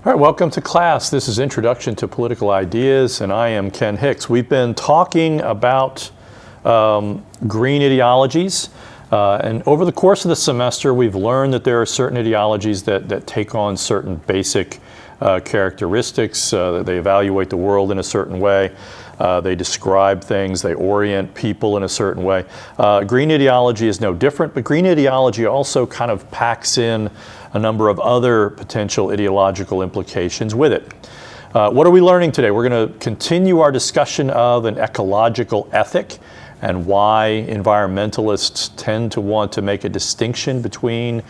All right, welcome to class. This is Introduction to Political Ideas, and I am Ken Hicks. We've been talking about green ideologies, and over the course of the semester, we've learned that there are certain ideologies that take on certain basic characteristics, that they evaluate the world in a certain way. They describe things, they orient people in a certain way. Green ideology is no different, but green ideology also kind of packs in a number of other potential ideological implications with it. What are we learning today? We're going to continue our discussion of an ecological ethic and why environmentalists tend to want to make a distinction between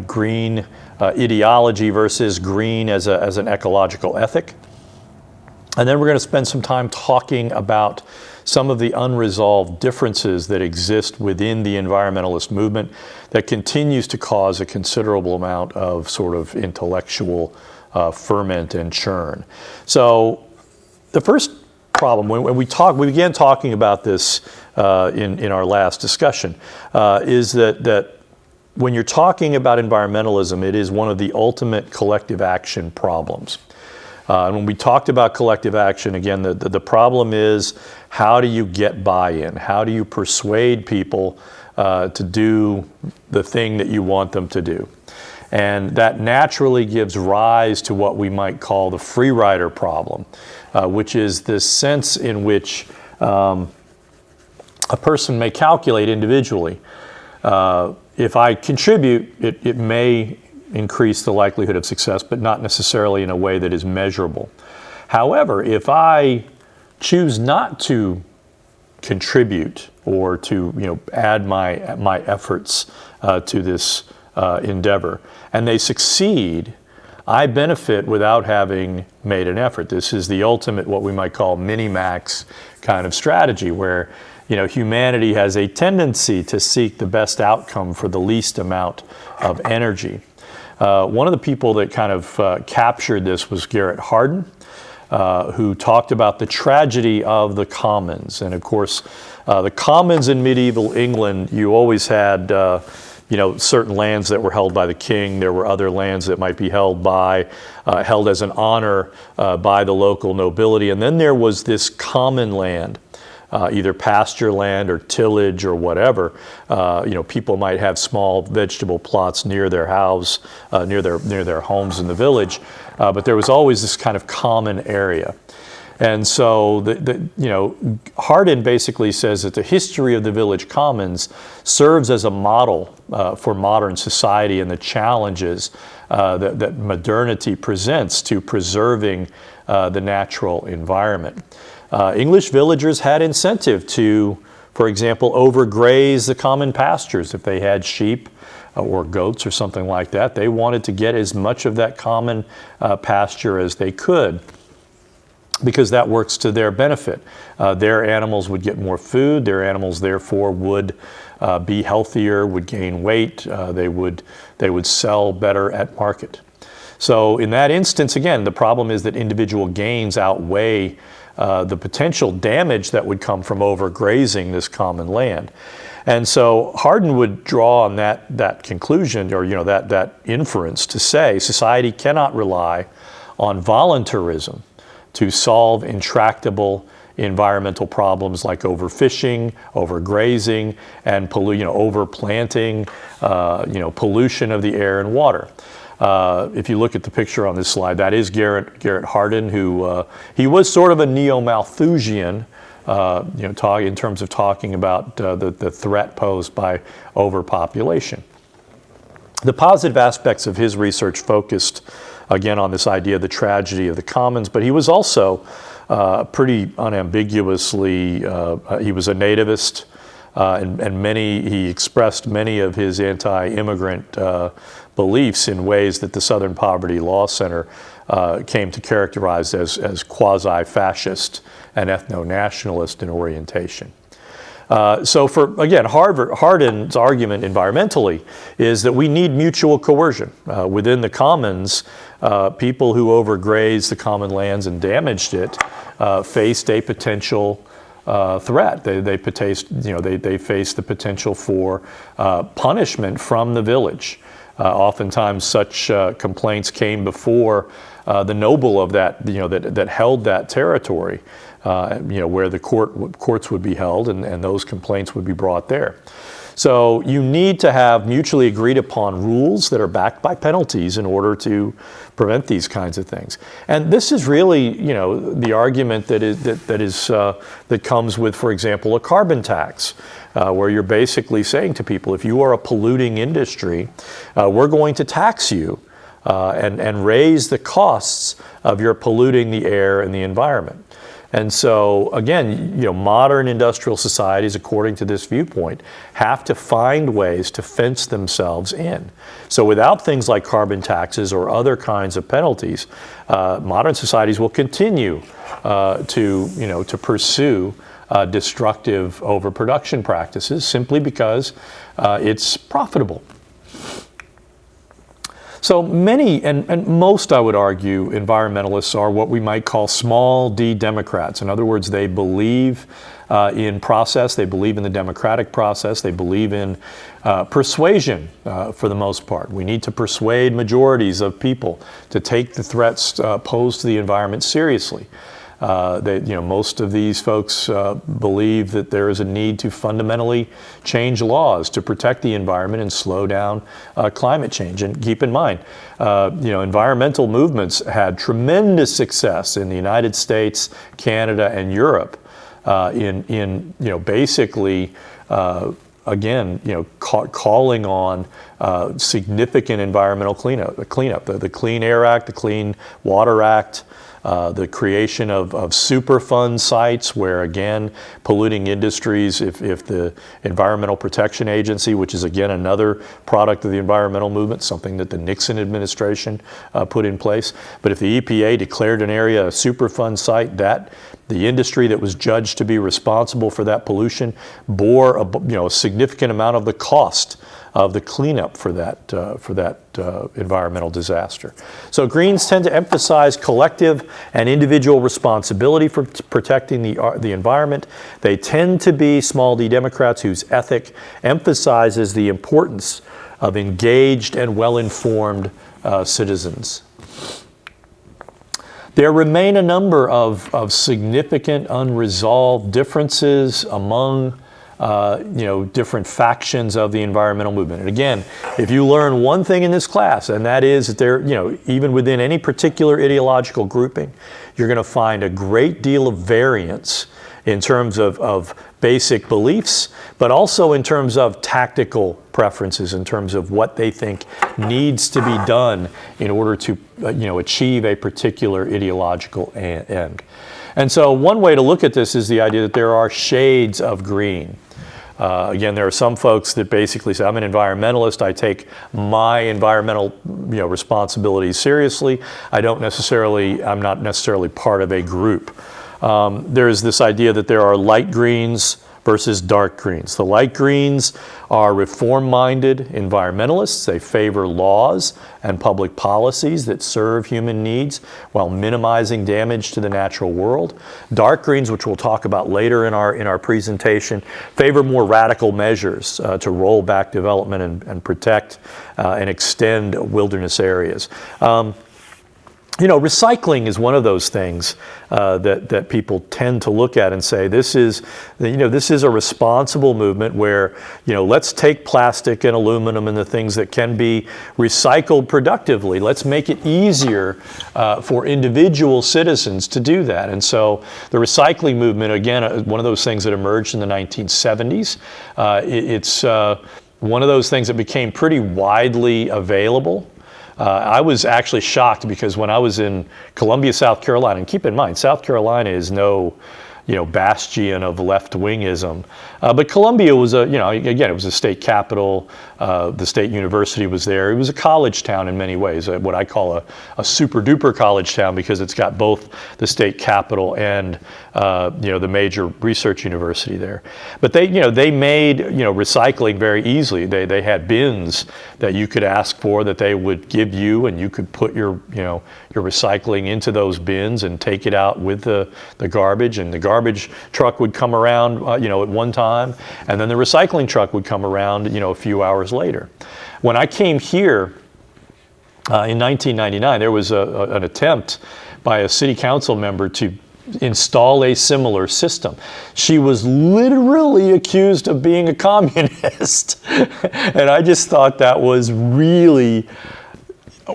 green ideology versus green as an ecological ethic. And then we're going to spend some time talking about some of the unresolved differences that exist within the environmentalist movement that continues to cause a considerable amount of sort of intellectual ferment and churn. So the first problem, when we began talking about this in our last discussion, is that when you're talking about environmentalism, it is one of the ultimate collective action problems. And when we talked about collective action, again, the problem is, how do you get buy-in? How do you persuade people to do the thing that you want them to do? And that naturally gives rise to what we might call the free rider problem, which is this sense in which a person may calculate individually. If I contribute, it may increase the likelihood of success, but not necessarily in a way that is measurable. However, if I choose not to contribute or to add my efforts to this endeavor, and they succeed, I benefit without having made an effort. This is the ultimate, what we might call mini-max kind of strategy, where humanity has a tendency to seek the best outcome for the least amount of energy. One of the people that kind of captured this was Garrett Hardin, who talked about the tragedy of the commons. And of course, the commons in medieval England, you always had certain lands that were held by the king. There were other lands that might be held as an honor by the local nobility. And then there was this common land, either pasture land or tillage or whatever. People might have small vegetable plots near their house, near their homes in the village, but there was always this kind of common area. And so Hardin basically says that the history of the village commons serves as a model for modern society and the challenges that modernity presents to preserving the natural environment. English villagers had incentive to, for example, overgraze the common pastures. If they had sheep or goats or something like that, they wanted to get as much of that common pasture as they could, because that works to their benefit. Their animals would get more food. Their animals, therefore, would be healthier, would gain weight. They would sell better at market. So in that instance, again, the problem is that individual gains outweigh the potential damage that would come from overgrazing this common land. And so Hardin would draw on that conclusion, or that inference, to say society cannot rely on voluntarism to solve intractable environmental problems like overfishing, overgrazing, and overplanting, pollution of the air and water. If you look at the picture on this slide, that is Garrett Hardin, who he was sort of a neo-Malthusian, in terms of talking about the threat posed by overpopulation. The positive aspects of his research focused, again, on this idea of the tragedy of the commons, but he was also pretty unambiguously, he was a nativist, and he expressed many of his anti-immigrant beliefs in ways that the Southern Poverty Law Center came to characterize as quasi-fascist and ethno-nationalist in orientation. So Hardin's argument environmentally is that we need mutual coercion. Within the commons, people who overgrazed the common lands and damaged it faced a potential threat. They faced the potential for punishment from the village. Oftentimes, such complaints came before the noble of that, that held that territory, where the courts would be held, and those complaints would be brought there. So you need to have mutually agreed upon rules that are backed by penalties in order to prevent these kinds of things. And this is really, the argument that comes with, for example, a carbon tax, where you're basically saying to people, if you are a polluting industry, we're going to tax you and raise the costs of your polluting the air and the environment. And so, again, modern industrial societies, according to this viewpoint, have to find ways to fence themselves in. So without things like carbon taxes or other kinds of penalties, modern societies will continue to pursue destructive overproduction practices simply because it's profitable. So many, and most, I would argue, environmentalists are what we might call small d Democrats. In other words, they believe in process, they believe in the democratic process, they believe in persuasion for the most part. We need to persuade majorities of people to take the threats posed to the environment seriously. Most of these folks believe that there is a need to fundamentally change laws to protect the environment and slow down climate change. And keep in mind, environmental movements had tremendous success in the United States, Canada, and Europe in basically calling on significant environmental cleanup. The Clean Air Act, the Clean Water Act, the creation of Superfund sites where, again, polluting industries, if the Environmental Protection Agency, which is, again, another product of the environmental movement, something that the Nixon administration put in place. But if the EPA declared an area a Superfund site, the industry that was judged to be responsible for that pollution bore a significant amount of the cost of the cleanup for that environmental disaster. So Greens tend to emphasize collective and individual responsibility for protecting the environment. They tend to be small d Democrats whose ethic emphasizes the importance of engaged and well-informed citizens. There remain a number of significant unresolved differences among different factions of the environmental movement. And again, if you learn one thing in this class, and that is that there, even within any particular ideological grouping, you're going to find a great deal of variance in terms of basic beliefs, but also in terms of tactical preferences, in terms of what they think needs to be done in order to achieve a particular ideological end. And so one way to look at this is the idea that there are shades of green. Again, there are some folks that basically say, I'm an environmentalist, I take my environmental responsibilities seriously. I'm not necessarily part of a group. There's this idea that there are light greens versus dark greens. The light greens are reform-minded environmentalists. They favor laws and public policies that serve human needs while minimizing damage to the natural world. Dark greens, which we'll talk about later in our presentation, favor more radical measures to roll back development and protect and extend wilderness areas. Recycling is one of those things that people tend to look at and say, this is a responsible movement where, let's take plastic and aluminum and the things that can be recycled productively. Let's make it easier for individual citizens to do that. And so the recycling movement, again, one of those things that emerged in the 1970s. It's one of those things that became pretty widely available. I was actually shocked because when I was in Columbia, South Carolina, and keep in mind, South Carolina is no, bastion of left-wingism. But Columbia was it was a state capital. The state university was there. It was a college town in many ways, what I call a super-duper college town because it's got both the state capital and the major research university there. But they made recycling very easily. They had bins that you could ask for that they would give you, and you could put your recycling into those bins and take it out with the garbage, and the garbage truck would come around, at one time, and then the recycling truck would come around, a few hours later. When I came here in 1999, there was an attempt by a city council member to install a similar system. She was literally accused of being a communist. And I just thought that was really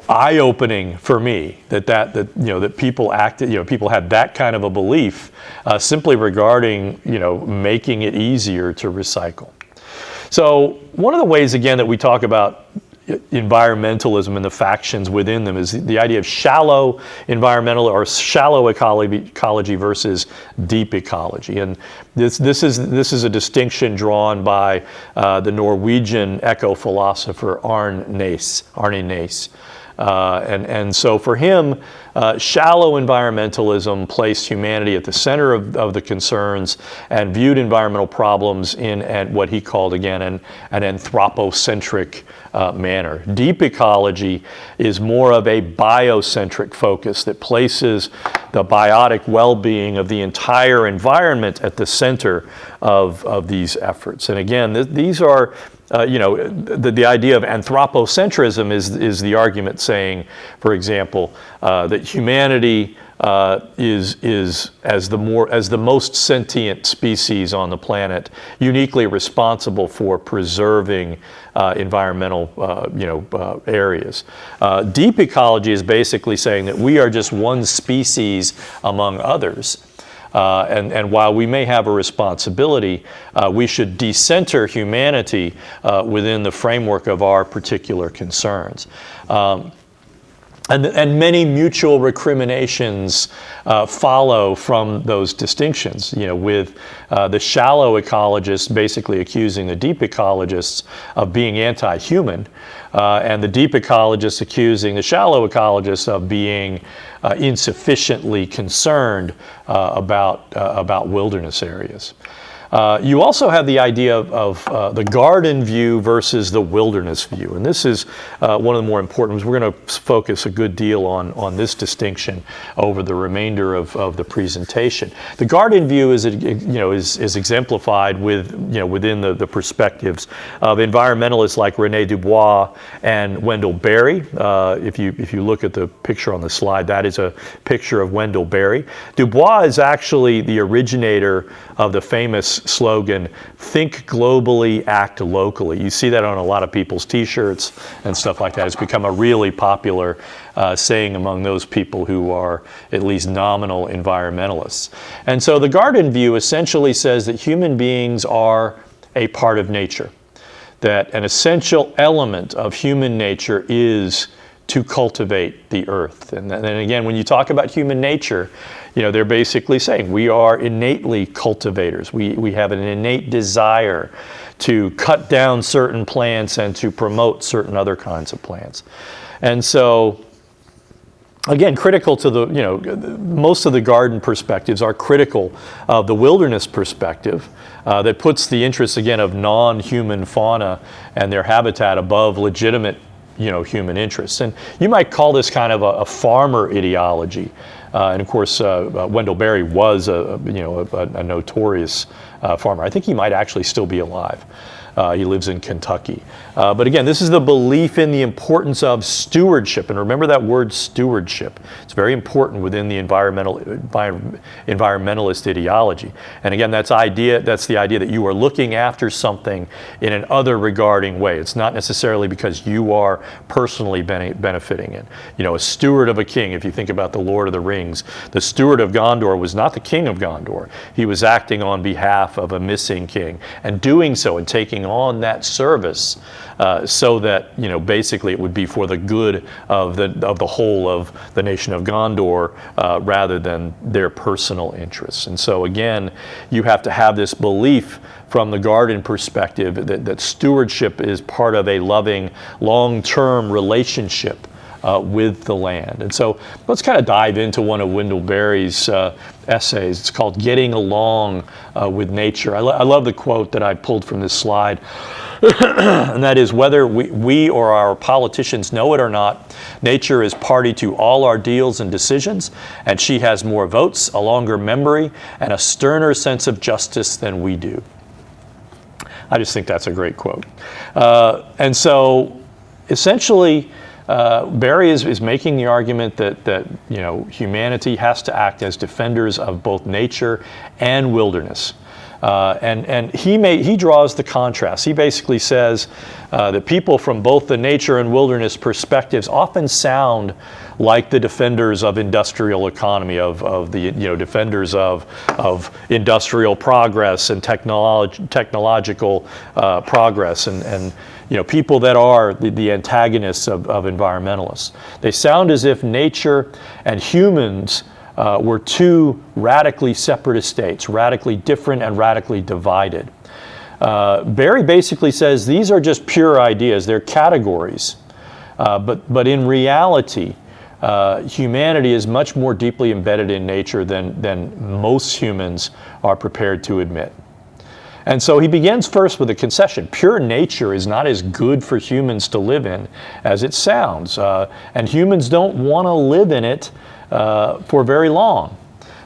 eye-opening for me, that people acted, people had that kind of a belief simply regarding, making it easier to recycle. So one of the ways, again, that we talk about environmentalism and the factions within them is the idea of shallow environmental or shallow ecology versus deep ecology. And this is a distinction drawn by the Norwegian eco-philosopher Arne Naess. And so for him, shallow environmentalism placed humanity at the center of the concerns and viewed environmental problems in what he called, again, an anthropocentric manner. Deep ecology is more of a biocentric focus that places the biotic well-being of the entire environment at the center of these efforts. And again, these are the idea of anthropocentrism is the argument saying, for example, that humanity is as the most sentient species on the planet, uniquely responsible for preserving environmental areas. Deep ecology is basically saying that we are just one species among others. And while we may have a responsibility, we should decenter humanity within the framework of our particular concerns. And many mutual recriminations follow from those distinctions, with the shallow ecologists basically accusing the deep ecologists of being anti-human, and the deep ecologists accusing the shallow ecologists of being insufficiently concerned about wilderness areas. You also have the idea of the garden view versus the wilderness view. And this is one of the more important ones. We're going to focus a good deal on this distinction over the remainder of the presentation. The garden view is exemplified within the perspectives of environmentalists like René Dubois and Wendell Berry. If you look at the picture on the slide, that is a picture of Wendell Berry. Dubois is actually the originator of the famous slogan, "Think globally, act locally." You see that on a lot of people's t-shirts and stuff like that. It's become a really popular saying among those people who are at least nominal environmentalists. And so the garden view essentially says that human beings are a part of nature, that an essential element of human nature is to cultivate the earth. And then again, when you talk about human nature, they're basically saying we are innately cultivators. We have an innate desire to cut down certain plants and to promote certain other kinds of plants. And so, again, critical to most of the garden perspectives are critical of the wilderness perspective that puts the interests, again, of non-human fauna and their habitat above legitimate human interests. And you might call this kind of a farmer ideology. And of course, Wendell Berry was a notorious farmer. I think he might actually still be alive. He lives in Kentucky. But again, this is the belief in the importance of stewardship. And remember that word stewardship. It's very important within the environmentalist ideology. And again, that's the idea that you are looking after something in an other regarding way. It's not necessarily because you are personally benefiting it. A steward of a king, if you think about the Lord of the Rings, the steward of Gondor was not the king of Gondor. He was acting on behalf of a missing king and doing so and taking on that service so that basically it would be for the good of the whole of the nation of Gondor rather than their personal interests. And so again, you have to have this belief from the garden perspective that stewardship is part of a loving long-term relationship with the land. And so let's kind of dive into one of Wendell Berry's essays. It's called Getting Along with Nature. I love the quote that I pulled from this slide. And that is, whether we or our politicians know it or not, nature is party to all our deals and decisions, and she has more votes, a longer memory, and a sterner sense of justice than we do. I just think that's a great quote. And so essentially, Berry is making the argument that humanity has to act as defenders of both nature and wilderness. And he draws the contrast. He basically says that people from both the nature and wilderness perspectives often sound like the defenders of industrial economy, of the defenders of industrial progress and technological progress, and people that are the antagonists of environmentalists. They sound as if nature and humans were two radically separate states, radically different and radically divided. Berry basically says these are just pure ideas, they're categories, but in reality, humanity is much more deeply embedded in nature than most humans are prepared to admit. And so he begins first with a concession. Pure nature is not as good for humans to live in as it sounds, and humans don't want to live in it for very long.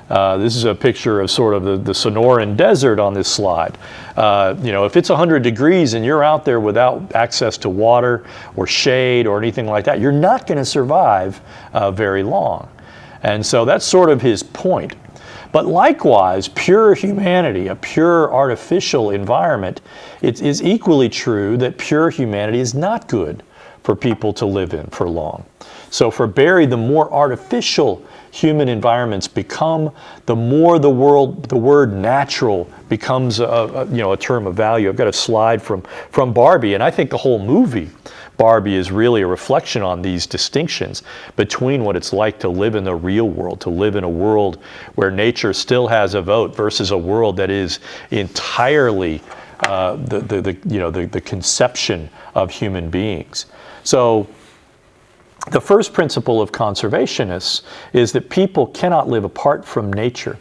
This is a picture of sort of the Sonoran Desert on this slide. If it's 100 degrees and you're out there without access to water or shade or anything like that, you're not going to survive very long. And so that's sort of his point. But likewise, pure humanity, a pure artificial environment, it is equally true that pure humanity is not good for people to live in for long. So for Berry, the more artificial human environments become, the more the word natural becomes a term of value. I've got a slide from Barbie, and I think the whole movie, Barbie, is really a reflection on these distinctions between what it's like to live in the real world, to live in a world where nature still has a vote, versus a world that is entirely the conception of human beings. So the first principle of conservationists is that people cannot live apart from nature.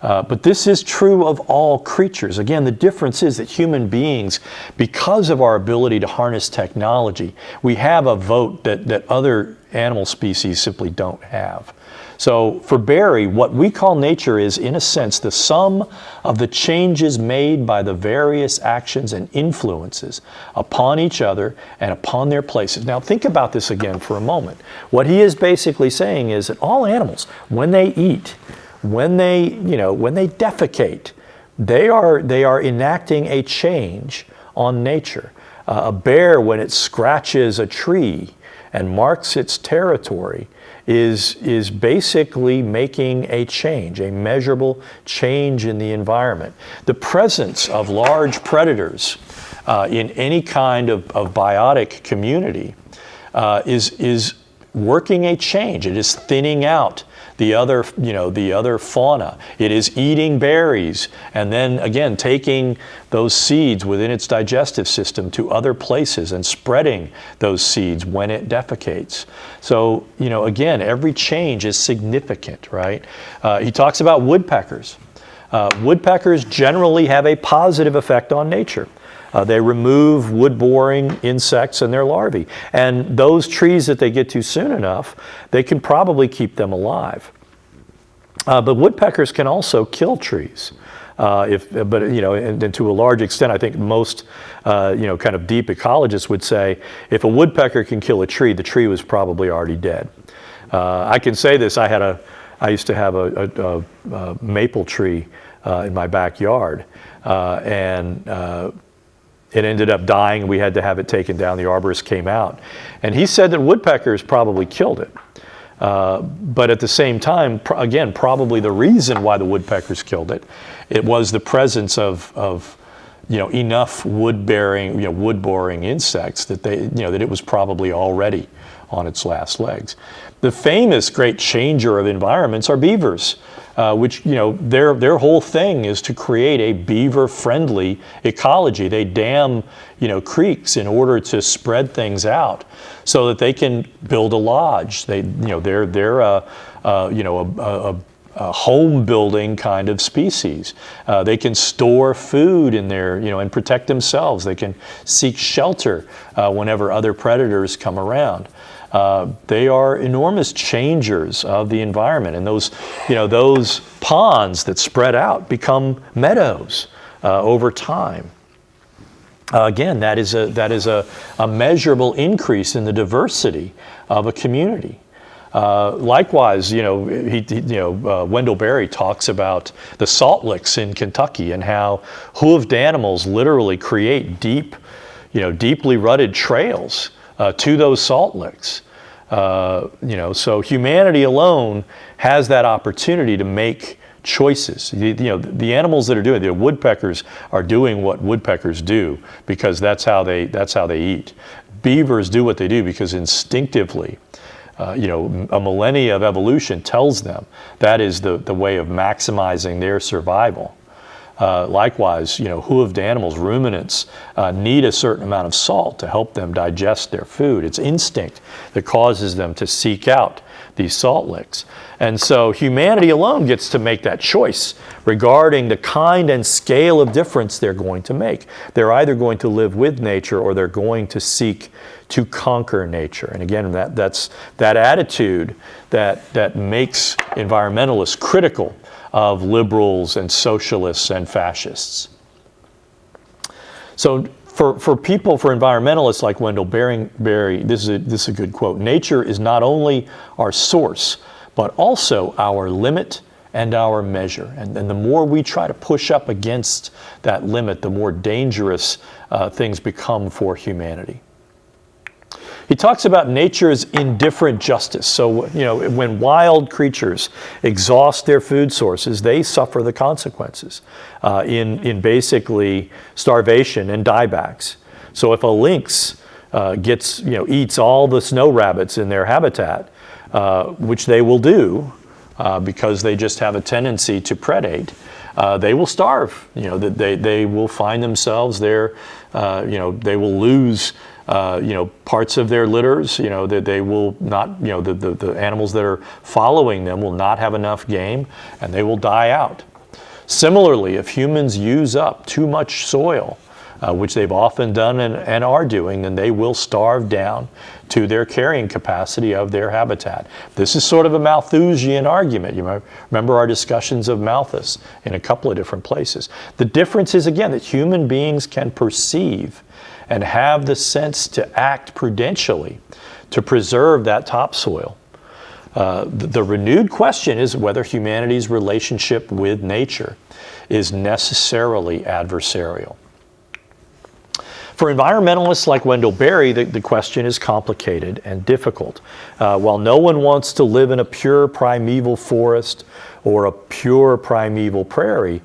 But this is true of all creatures. Again, the difference is that human beings, because of our ability to harness technology, we have a vote that other animal species simply don't have. So for Berry, what we call nature is, in a sense, the sum of the changes made by the various actions and influences upon each other and upon their places. Now think about this again for a moment. What he is basically saying is that all animals, when they eat, when they defecate, they are enacting a change on nature. A bear, when it scratches a tree and marks its territory, is basically making a change, a measurable change in the environment. The presence of large predators in any kind of biotic community is working a change. It is thinning out the other fauna. It is eating berries and then again taking those seeds within its digestive system to other places and spreading those seeds when it defecates. So, again, every change is significant, right? He talks about woodpeckers. Woodpeckers generally have a positive effect on nature. They remove wood-boring insects and their larvae. And those trees that they get to soon enough, they can probably keep them alive. But woodpeckers can also kill trees. And to a large extent, I think most, kind of deep ecologists would say, if a woodpecker can kill a tree, the tree was probably already dead. I can say this, I used to have a maple tree in my backyard, and it ended up dying. We had to have it taken down. The arborist came out. And he said that woodpeckers probably killed it. But at the same time, again, probably the reason why the woodpeckers killed it, it was the presence of enough wood-boring insects that that it was probably already on its last legs. The famous great changer of environments are beavers, which, their whole thing is to create a beaver-friendly ecology. They dam, creeks in order to spread things out so that they can build a lodge. They're a home building kind of species. They can store food in there, and protect themselves. They can seek shelter whenever other predators come around. They are enormous changers of the environment, and those ponds that spread out become meadows over time. Again, that is a measurable increase in the diversity of a community. Likewise, Wendell Berry talks about the salt licks in Kentucky and how hoofed animals literally create deeply rutted trails to those salt licks. So humanity alone has that opportunity to make choices. The animals that are doing it, the woodpeckers are doing what woodpeckers do because that's how they eat. Beavers do what they do because instinctively, a millennia of evolution tells them that is the way of maximizing their survival. Likewise, hoofed animals, ruminants, need a certain amount of salt to help them digest their food. It's instinct that causes them to seek out these salt licks. And so humanity alone gets to make that choice regarding the kind and scale of difference they're going to make. They're either going to live with nature or they're going to seek to conquer nature. And again, that's that attitude that makes environmentalists critical of liberals and socialists and fascists. So for environmentalists like Wendell Berry, this is a good quote. Nature is not only our source, but also our limit and our measure. And the more we try to push up against that limit, the more dangerous things become for humanity. He talks about nature's indifferent justice. So, when wild creatures exhaust their food sources, they suffer the consequences in basically starvation and diebacks. So if a lynx eats all the snow rabbits in their habitat, which they will do because they just have a tendency to predate, they will starve. They will find themselves there. They will lose parts of their litters, that they will not, the animals that are following them will not have enough game and they will die out. Similarly, if humans use up too much soil, which they've often done and are doing, then they will starve down to their carrying capacity of their habitat. This is sort of a Malthusian argument. You might remember our discussions of Malthus in a couple of different places. The difference is, again, that human beings can perceive and have the sense to act prudentially to preserve that topsoil. The renewed question is whether humanity's relationship with nature is necessarily adversarial. For environmentalists like Wendell Berry, the question is complicated and difficult. While no one wants to live in a pure primeval forest or a pure primeval prairie,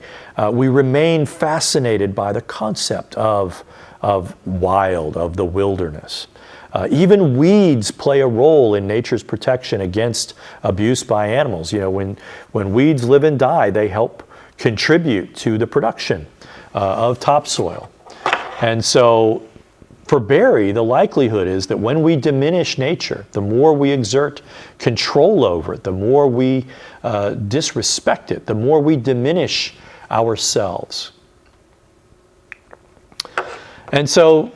we remain fascinated by the concept of wild, of the wilderness. Even weeds play a role in nature's protection against abuse by animals. When weeds live and die, they help contribute to the production of topsoil. And so for Berry, the likelihood is that when we diminish nature, the more we exert control over it, the more we disrespect it, the more we diminish ourselves. And so,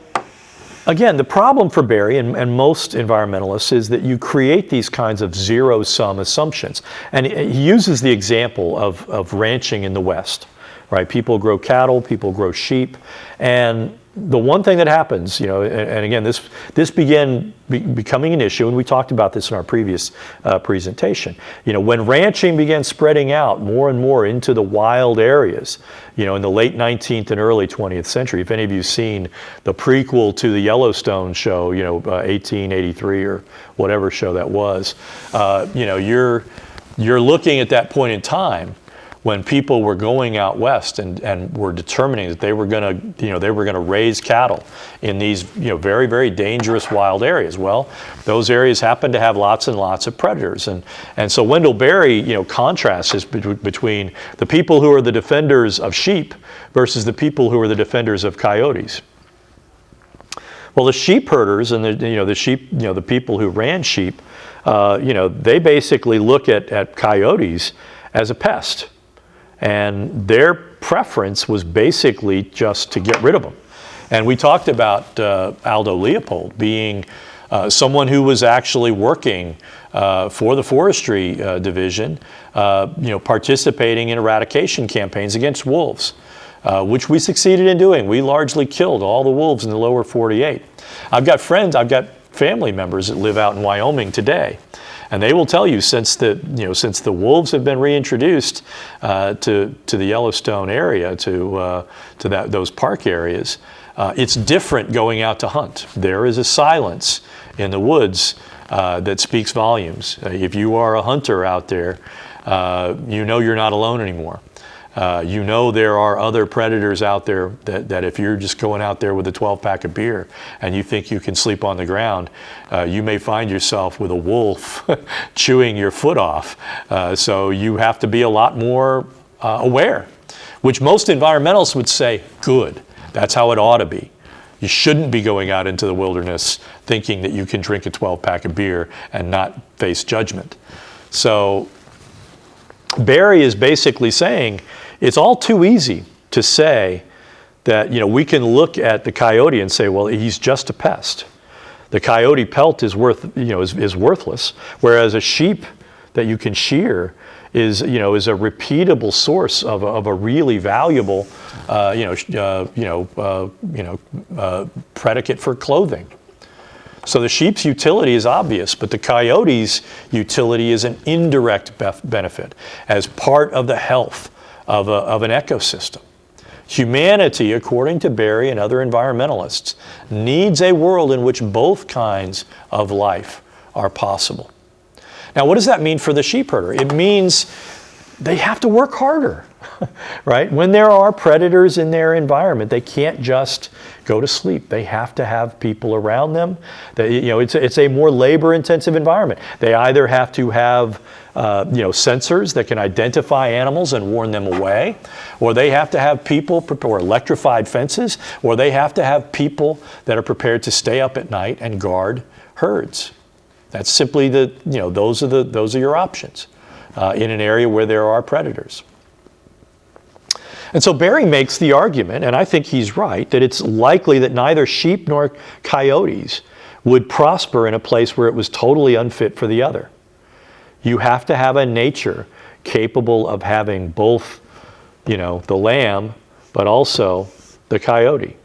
again, the problem for Berry and most environmentalists is that you create these kinds of zero-sum assumptions. And he uses the example of ranching in the West, right? People grow cattle, people grow sheep, and the one thing that happens, and again, this began becoming an issue, and we talked about this in our previous presentation. When ranching began spreading out more and more into the wild areas, in the late 19th and early 20th century. If any of you've seen the prequel to the Yellowstone show, 1883 or whatever show that was, you're looking at that point in time when people were going out west and were determining that they were going to raise cattle in these very, very dangerous wild areas. Well, those areas happen to have lots and lots of predators, and so Wendell Berry contrasts this between the people who are the defenders of sheep versus the people who are the defenders of coyotes. Well, the sheep herders and the people who ran sheep, they basically look at coyotes as a pest, and their preference was basically just to get rid of them. And we talked about Aldo Leopold being someone who was actually working for the forestry division, participating in eradication campaigns against wolves. Which we succeeded in doing. We largely killed all the wolves in the lower 48. I've got family members that live out in Wyoming today, and they will tell you since the wolves have been reintroduced to the Yellowstone area, to those park areas, it's different going out to hunt. There is a silence in the woods that speaks volumes. If you are a hunter out there, you're not alone anymore. There are other predators out there that if you're just going out there with a 12-pack of beer and you think you can sleep on the ground, you may find yourself with a wolf chewing your foot off. So you have to be a lot more aware, which most environmentalists would say, good, that's how it ought to be. You shouldn't be going out into the wilderness thinking that you can drink a 12-pack of beer and not face judgment. So Berry is basically saying it's all too easy to say that we can look at the coyote and say, well, he's just a pest. The coyote pelt is worthless, whereas a sheep that you can shear is a repeatable source of a really valuable predicate for clothing. So the sheep's utility is obvious, but the coyote's utility is an indirect benefit as part of the health of an ecosystem. Humanity, according to Berry and other environmentalists, needs a world in which both kinds of life are possible. Now, what does that mean for the sheep herder? It means they have to work harder, right? When there are predators in their environment, they can't just go to sleep. They have to have people around them. It's a more labor-intensive environment. They either have to have sensors that can identify animals and warn them away, or they have to have people or electrified fences, or they have to have people that are prepared to stay up at night and guard herds. That's simply those are your options in an area where there are predators. And so Berry makes the argument, and I think he's right, that it's likely that neither sheep nor coyotes would prosper in a place where it was totally unfit for the other. You have to have a nature capable of having both, the lamb, but also the coyote.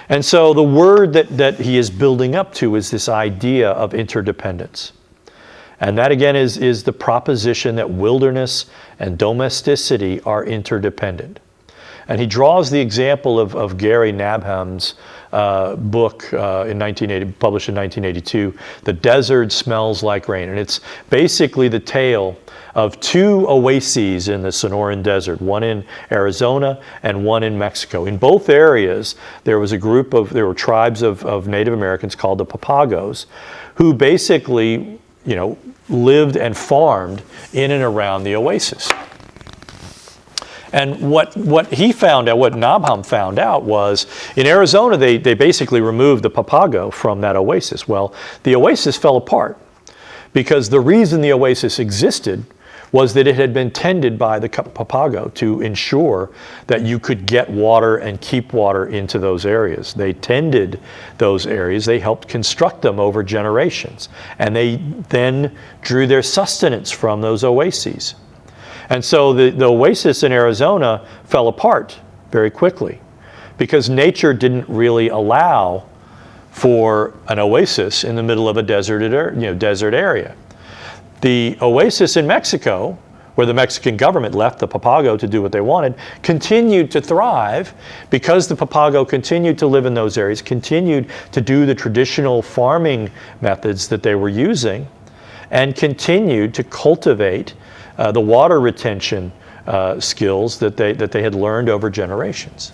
And so the word that he is building up to is this idea of interdependence. And that again is the proposition that wilderness and domesticity are interdependent. And he draws the example of Gary Nabham's book published in 1982, The Desert Smells Like Rain. And it's basically the tale of two oases in the Sonoran Desert, one in Arizona and one in Mexico. In both areas, there were tribes of Native Americans called the Papagos, who basically lived and farmed in and around the oasis. And what he found out, what Nabham found out, was in Arizona they basically removed the Papago from that oasis. Well, the oasis fell apart because the reason the oasis existed was that it had been tended by the Papago to ensure that you could get water and keep water into those areas. They tended those areas. They helped construct them over generations. And they then drew their sustenance from those oases. And so the oasis in Arizona fell apart very quickly because nature didn't really allow for an oasis in the middle of a desert area. The oasis in Mexico, where the Mexican government left the Papago to do what they wanted, continued to thrive because the Papago continued to live in those areas, continued to do the traditional farming methods that they were using, and continued to cultivate the water retention skills that they had learned over generations.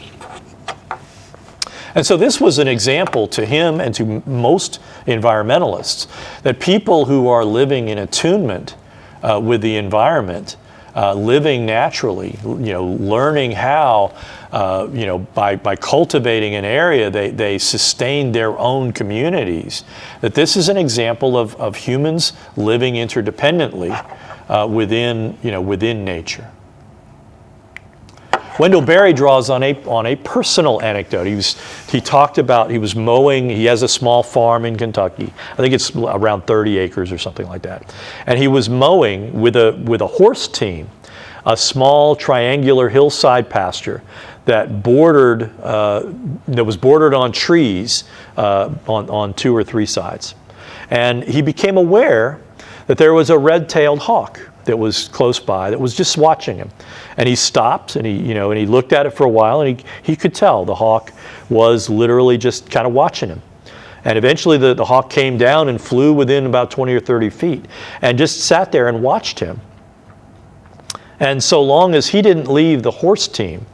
And so this was an example to him and to most environmentalists that people who are living in attunement with the environment, living naturally, learning how, by cultivating an area, they sustain their own communities. That this is an example of humans living interdependently within nature. Wendell Berry draws on a personal anecdote. He talked about he was mowing. He has a small farm in Kentucky. I think it's around 30 acres or something like that. And he was mowing with a horse team, a small triangular hillside pasture that was bordered on trees on 2 or 3 sides. And he became aware that there was a red-tailed hawk that was close by that was just watching him. And he stopped and he looked at it for a while, and he could tell the hawk was literally just kind of watching him. And eventually the hawk came down and flew within about 20 or 30 feet and just sat there and watched him. And so long as he didn't leave the horse team,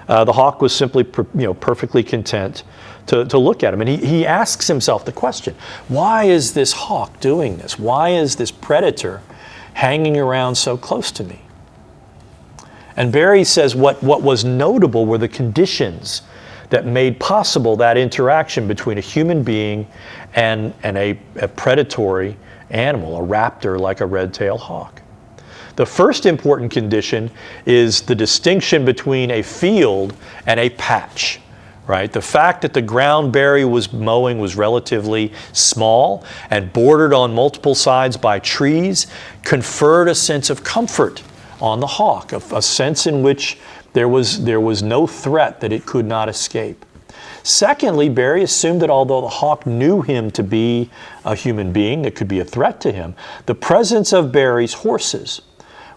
the hawk was simply perfectly content to look at him. And he asks himself the question, why is this hawk doing this? Why is this predator hanging around so close to me? And Berry says what was notable were the conditions that made possible that interaction between a human being and a predatory animal, a raptor like a red-tailed hawk. The first important condition is the distinction between a field and a patch. Right? The fact that the ground Berry was mowing was relatively small and bordered on multiple sides by trees conferred a sense of comfort on the hawk, a sense in which there was no threat that it could not escape. Secondly, Berry assumed that although the hawk knew him to be a human being that could be a threat to him, the presence of Berry's horses,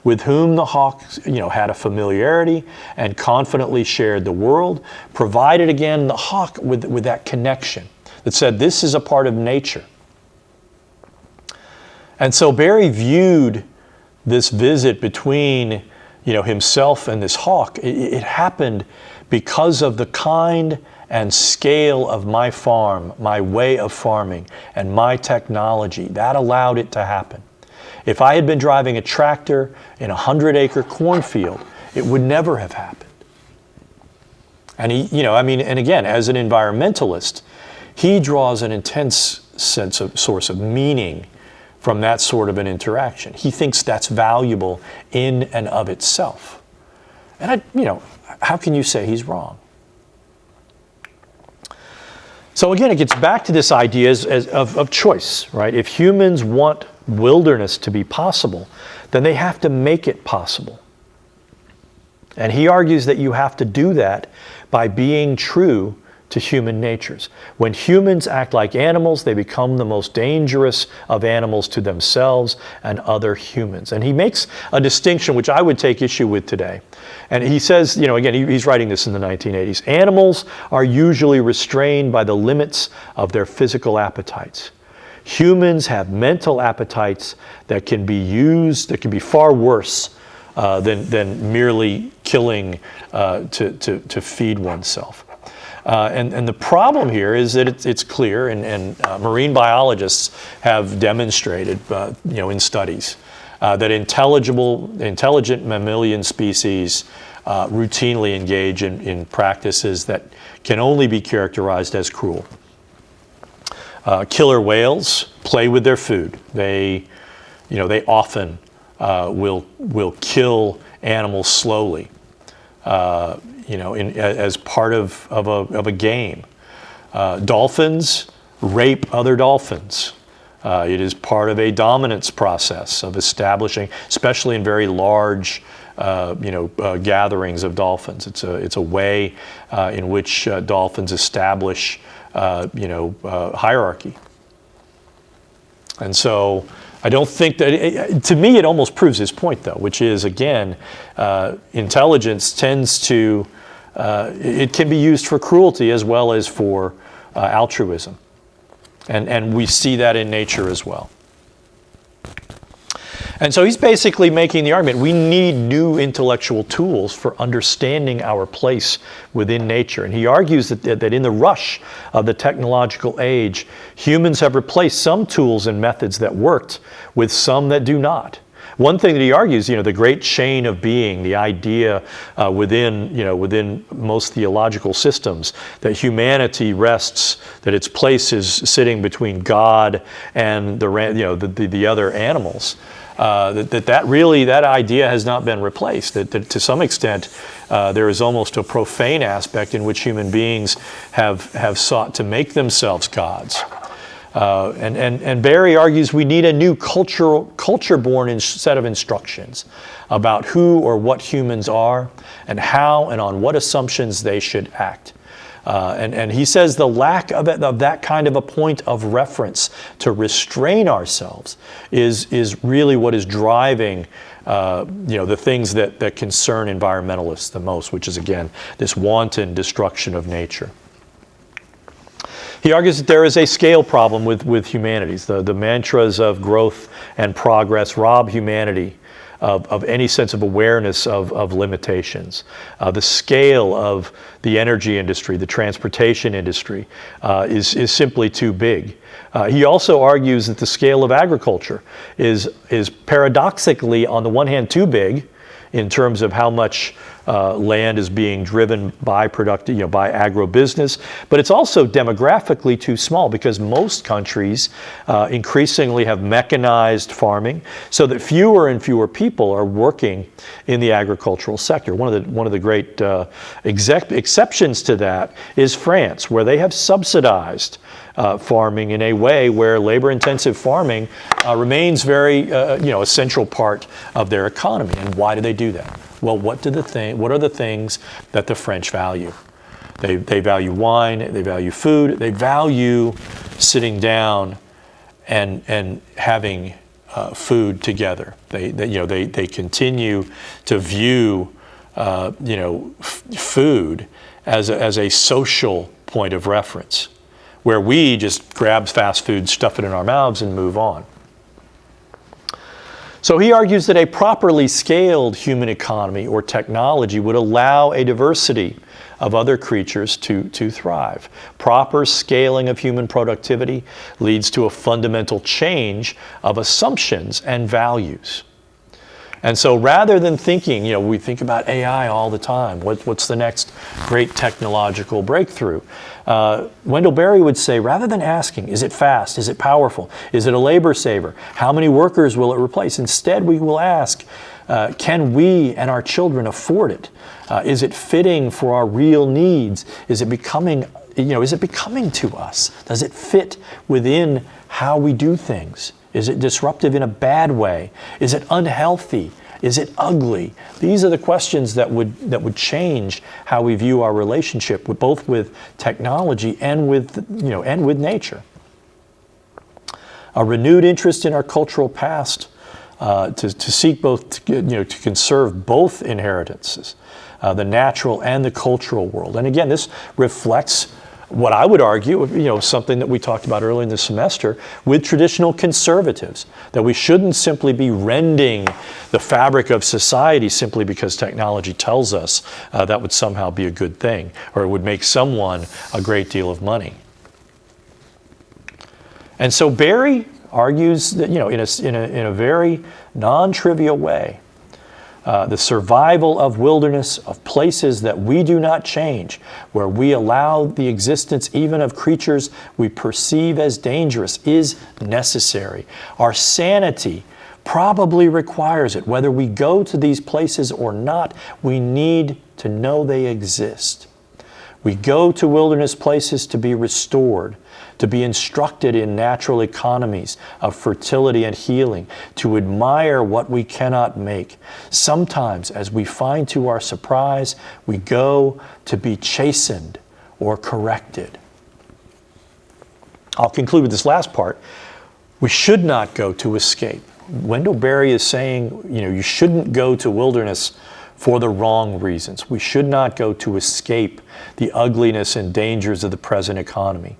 with whom the hawk had a familiarity and confidently shared the world, provided again the hawk with that connection that said this is a part of nature. And so Berry viewed this visit between himself and this hawk. It happened because of the kind and scale of my farm, my way of farming, and my technology. That allowed it to happen. If I had been driving a tractor in a 100-acre cornfield, it would never have happened. And and again, as an environmentalist, he draws an intense source of meaning from that sort of an interaction. He thinks that's valuable in and of itself. And how can you say he's wrong? So again, it gets back to this idea of choice, right? If humans want wilderness to be possible, then they have to make it possible. And he argues that you have to do that by being true to human natures. When humans act like animals, they become the most dangerous of animals to themselves and other humans. And he makes a distinction which I would take issue with today. And he says, again, he's writing this in the 1980s, animals are usually restrained by the limits of their physical appetites. Humans have mental appetites that can be far worse than merely killing to feed oneself. And the problem here is that it's clear, and marine biologists have demonstrated, in studies, that intelligent mammalian species routinely engage in practices that can only be characterized as cruel. Killer whales play with their food. They often will kill animals slowly, as part of a game. Dolphins rape other dolphins. It is part of a dominance process of establishing, especially in very large, gatherings of dolphins. It's a way in which dolphins establish, hierarchy. And so I don't think that, to me, it almost proves his point, though, which is, again, intelligence tends to, it can be used for cruelty as well as for altruism. And we see that in nature as well. And so he's basically making the argument we need new intellectual tools for understanding our place within nature. And he argues that in the rush of the technological age, humans have replaced some tools and methods that worked with some that do not. One thing that he argues, the great chain of being, the idea within most theological systems, that humanity rests, that its place is sitting between God and the other animals. That idea has not been replaced. That to some extent, there is almost a profane aspect in which human beings have sought to make themselves gods. And Barry argues we need a new culture-born set of instructions about who or what humans are and how and on what assumptions they should act. And he says the lack of that kind of a point of reference to restrain ourselves is really what is driving the things that concern environmentalists the most, which is, again, this wanton destruction of nature. He argues that there is a scale problem with humanities. The mantras of growth and progress rob humanity of any sense of awareness of limitations. The scale of the energy industry, the transportation industry, is simply too big. He also argues that the scale of agriculture is paradoxically, on the one hand, too big in terms of how much land is being driven by by agribusiness, but it's also demographically too small because most countries increasingly have mechanized farming, so that fewer and fewer people are working in the agricultural sector. One of the great exceptions to that is France, where they have subsidized farming in a way where labor-intensive farming remains very, a central part of their economy. And why do they do that? Well, what are the things that the French value? They value wine, they value food, they value sitting down and having food together. They continue to view food as a social point of reference, where we just grab fast food, stuff it in our mouths, and move on. So he argues that a properly scaled human economy or technology would allow a diversity of other creatures to thrive. Proper scaling of human productivity leads to a fundamental change of assumptions and values. And so rather than thinking, we think about AI all the time. What's the next great technological breakthrough? Wendell Berry would say, rather than asking, is it fast? Is it powerful? Is it a labor saver? How many workers will it replace? Instead, we will ask, can we and our children afford it? Is it fitting for our real needs? Is it becoming to us? Does it fit within how we do things? Is it disruptive in a bad way? Is it unhealthy? Is it ugly? These are the questions that would change how we view our relationship both with technology and with nature. A renewed interest in our cultural past to seek both to conserve both inheritances, the natural and the cultural world. And again, this reflects what I would argue, something that we talked about earlier in the semester with traditional conservatives, that we shouldn't simply be rending the fabric of society simply because technology tells us that would somehow be a good thing, or it would make someone a great deal of money. And so Barry argues that, in a very non-trivial way, the survival of wilderness, of places that we do not change, where we allow the existence even of creatures we perceive as dangerous, is necessary. Our sanity probably requires it. Whether we go to these places or not, we need to know they exist. We go to wilderness places to be restored, to be instructed in natural economies of fertility and healing, to admire what we cannot make. Sometimes, as we find to our surprise, we go to be chastened or corrected. I'll conclude with this last part. We should not go to escape. Wendell Berry is saying, you shouldn't go to wilderness for the wrong reasons. We should not go to escape the ugliness and dangers of the present economy.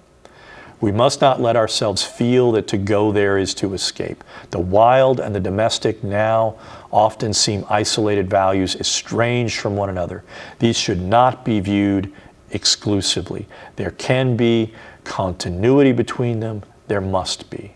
We must not let ourselves feel that to go there is to escape. The wild and the domestic now often seem isolated values, estranged from one another. These should not be viewed exclusively. There can be continuity between them. There must be.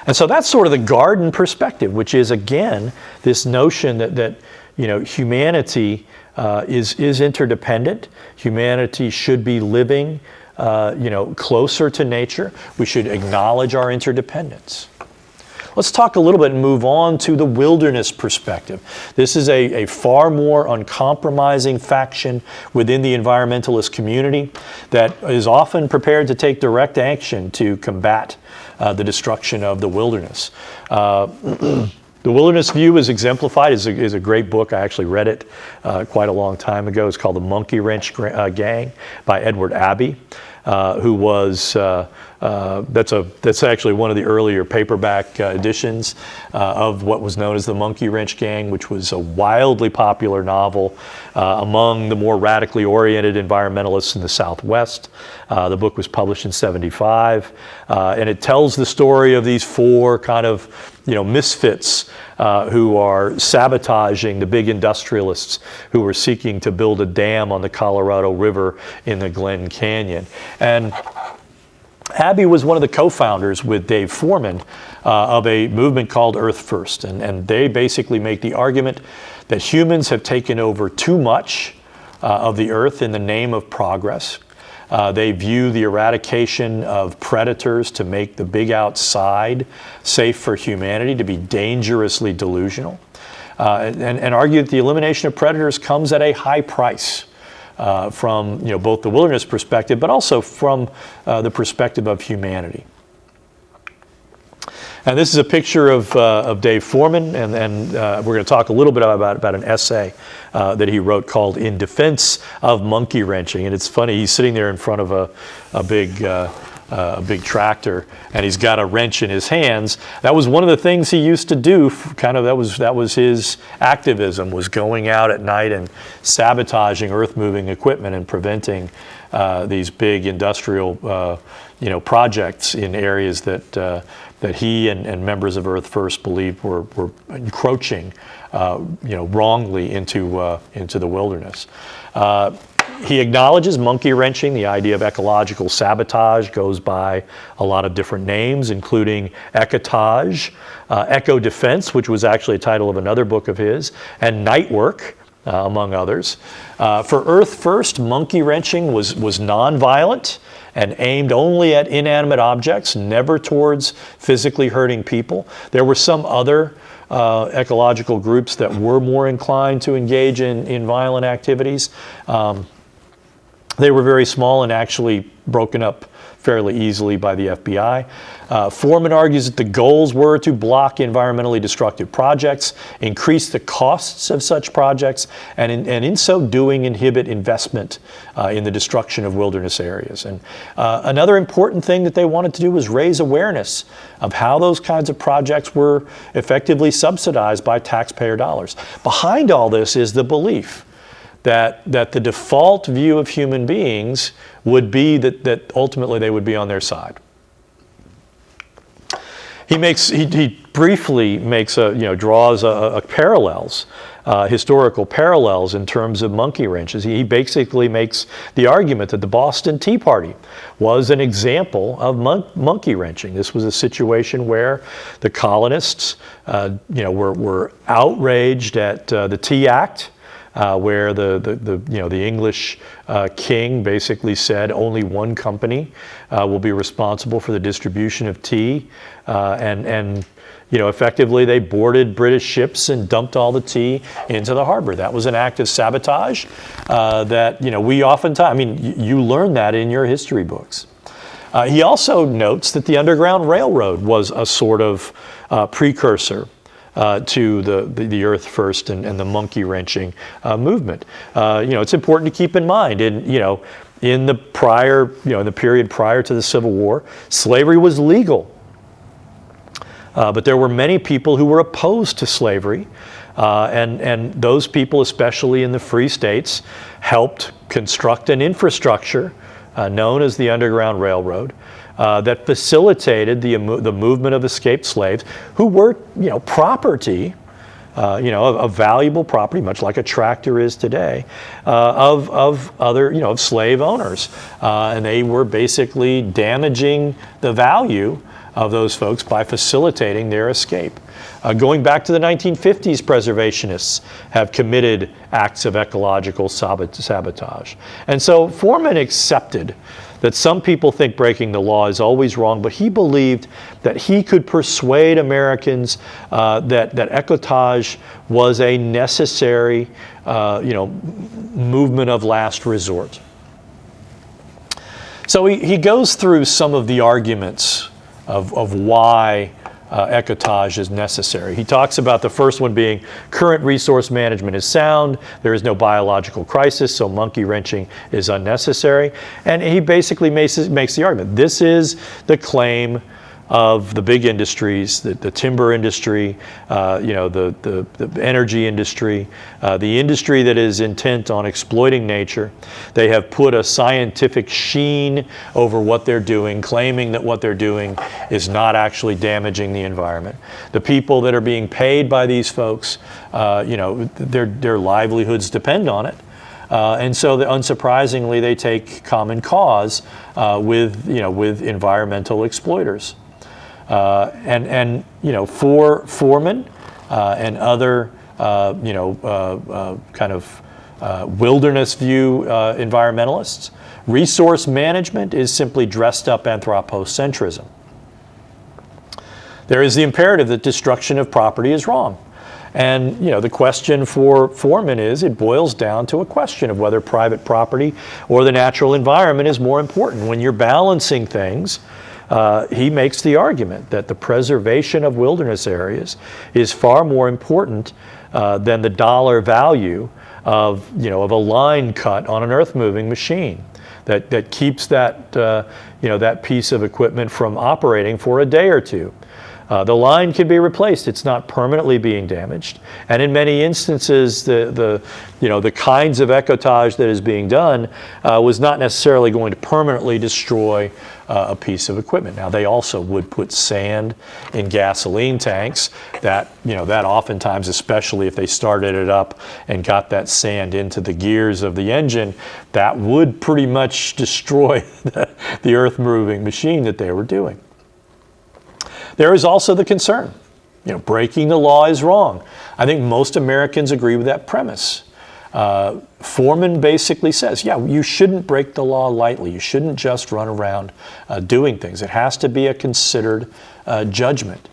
And so that's sort of the garden perspective, which is, again, this notion that humanity is interdependent. Humanity should be living, closer to nature. We should acknowledge our interdependence. Let's talk a little bit and move on to the wilderness perspective. This is a far more uncompromising faction within the environmentalist community that is often prepared to take direct action to combat the destruction of the wilderness. The Wilderness View is exemplified, is a great book. I actually read it quite a long time ago. It's called The Monkey Wrench Gang by Edward Abbey, who was, that's actually one of the earlier paperback editions of what was known as The Monkey Wrench Gang, which was a wildly popular novel among the more radically oriented environmentalists in the Southwest. The book was published in '75, and it tells the story of these four kind of misfits who are sabotaging the big industrialists who were seeking to build a dam on the Colorado River in the Glen Canyon. And Abbey was one of the co-founders with Dave Foreman of a movement called Earth First. And they basically make the argument that humans have taken over too much of the earth in the name of progress. They view the eradication of predators to make the big outside safe for humanity to be dangerously delusional, and argue that the elimination of predators comes at a high price from both the wilderness perspective, but also from the perspective of humanity. And this is a picture of Dave Foreman, and we're going to talk a little bit about an essay that he wrote called In Defense of Monkey Wrenching. And it's funny, he's sitting there in front of a big tractor, and he's got a wrench in his hands. That was one of the things he used to do, that was his activism, was going out at night and sabotaging earth-moving equipment and preventing these big industrial projects in areas that he and members of Earth First believed were encroaching, wrongly into the wilderness. He acknowledges monkey wrenching. The idea of ecological sabotage goes by a lot of different names, including ecotage, eco defense, which was actually a title of another book of his, and night work, among others. For Earth First, monkey wrenching was nonviolent and aimed only at inanimate objects, never towards physically hurting people. There were some other ecological groups that were more inclined to engage in violent activities. They were very small and actually broken up fairly easily by the FBI. Foreman argues that the goals were to block environmentally destructive projects, increase the costs of such projects, and in so doing inhibit investment in the destruction of wilderness areas. And another important thing that they wanted to do was raise awareness of how those kinds of projects were effectively subsidized by taxpayer dollars. Behind all this is the belief that the default view of human beings would be that ultimately they would be on their side. He briefly draws parallels, historical parallels in terms of monkey wrenches. He basically makes the argument that the Boston Tea Party was an example of monkey wrenching. This was a situation where the colonists, were outraged at the Tea Act. Where the English king basically said only one company will be responsible for the distribution of tea, and effectively they boarded British ships and dumped all the tea into the harbor. That was an act of sabotage that we oftentimes, you learn that in your history books. He also notes that the Underground Railroad was a sort of precursor to the Earth First and the monkey wrenching movement. It's important to keep in mind, in the period prior to the Civil War, slavery was legal, but there were many people who were opposed to slavery, and those people, especially in the free states, helped construct an infrastructure known as the Underground Railroad, that facilitated the movement of escaped slaves who were, property, a valuable property, much like a tractor is today, of other, of slave owners. And they were basically damaging the value of those folks by facilitating their escape. Going back to the 1950s, preservationists have committed acts of ecological sabotage. And so Foreman accepted that some people think breaking the law is always wrong, but he believed that he could persuade Americans that ecotage was a necessary, movement of last resort. So he goes through some of the arguments of why ecotage is necessary. He talks about the first one being current resource management is sound, there is no biological crisis, so monkey wrenching is unnecessary. And he basically makes the argument. This is the claim of the big industries, the timber industry, the energy industry, the industry that is intent on exploiting nature. They have put a scientific sheen over what they're doing, claiming that what they're doing is not actually damaging the environment. The people that are being paid by these folks, their livelihoods depend on it. And so, unsurprisingly, they take common cause with environmental exploiters. For Foreman and other, wilderness view environmentalists, resource management is simply dressed up anthropocentrism. There is the imperative that destruction of property is wrong. And, the question for Foreman it boils down to a question of whether private property or the natural environment is more important. When you're balancing things, he makes the argument that the preservation of wilderness areas is far more important than the dollar value of a line cut on an earth-moving machine that keeps that piece of equipment from operating for a day or two. The line can be replaced; it's not permanently being damaged. And in many instances, the kinds of ecotage that is being done was not necessarily going to permanently destroy a piece of equipment. Now, they also would put sand in gasoline tanks. That oftentimes, especially if they started it up and got that sand into the gears of the engine, that would pretty much destroy the earth-moving machine that they were doing. There is also the concern, breaking the law is wrong. I think most Americans agree with that premise. Foreman basically says, you shouldn't break the law lightly. You shouldn't just run around doing things. It has to be a considered judgment.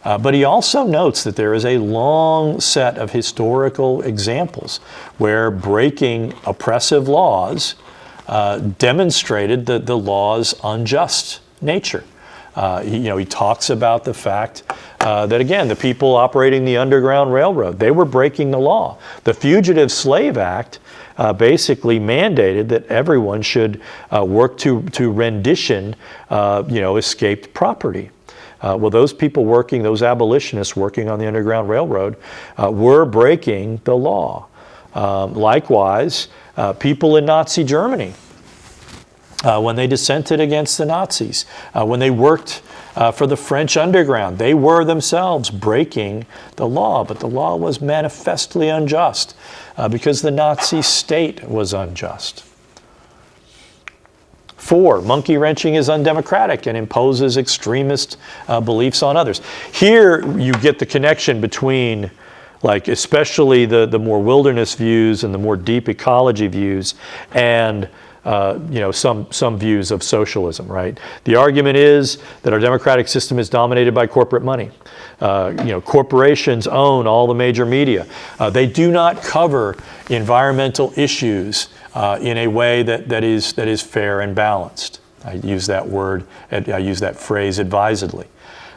But he also notes that there is a long set of historical examples where breaking oppressive laws demonstrated the law's unjust nature. He talks about the fact that, again, the people operating the Underground Railroad, they were breaking the law. The Fugitive Slave Act basically mandated that everyone should work to rendition, escaped property. Well, those people those abolitionists working on the Underground Railroad were breaking the law. Likewise, people in Nazi Germany, when they dissented against the Nazis, when they worked for the French underground, they were themselves breaking the law, but the law was manifestly unjust because the Nazi state was unjust. 4, monkey wrenching is undemocratic and imposes extremist beliefs on others. Here you get the connection between, especially the more wilderness views and the more deep ecology views and some views of socialism, right? The argument is that our democratic system is dominated by corporate money. Corporations own all the major media. They do not cover environmental issues in a way that is fair and balanced. I use that phrase advisedly.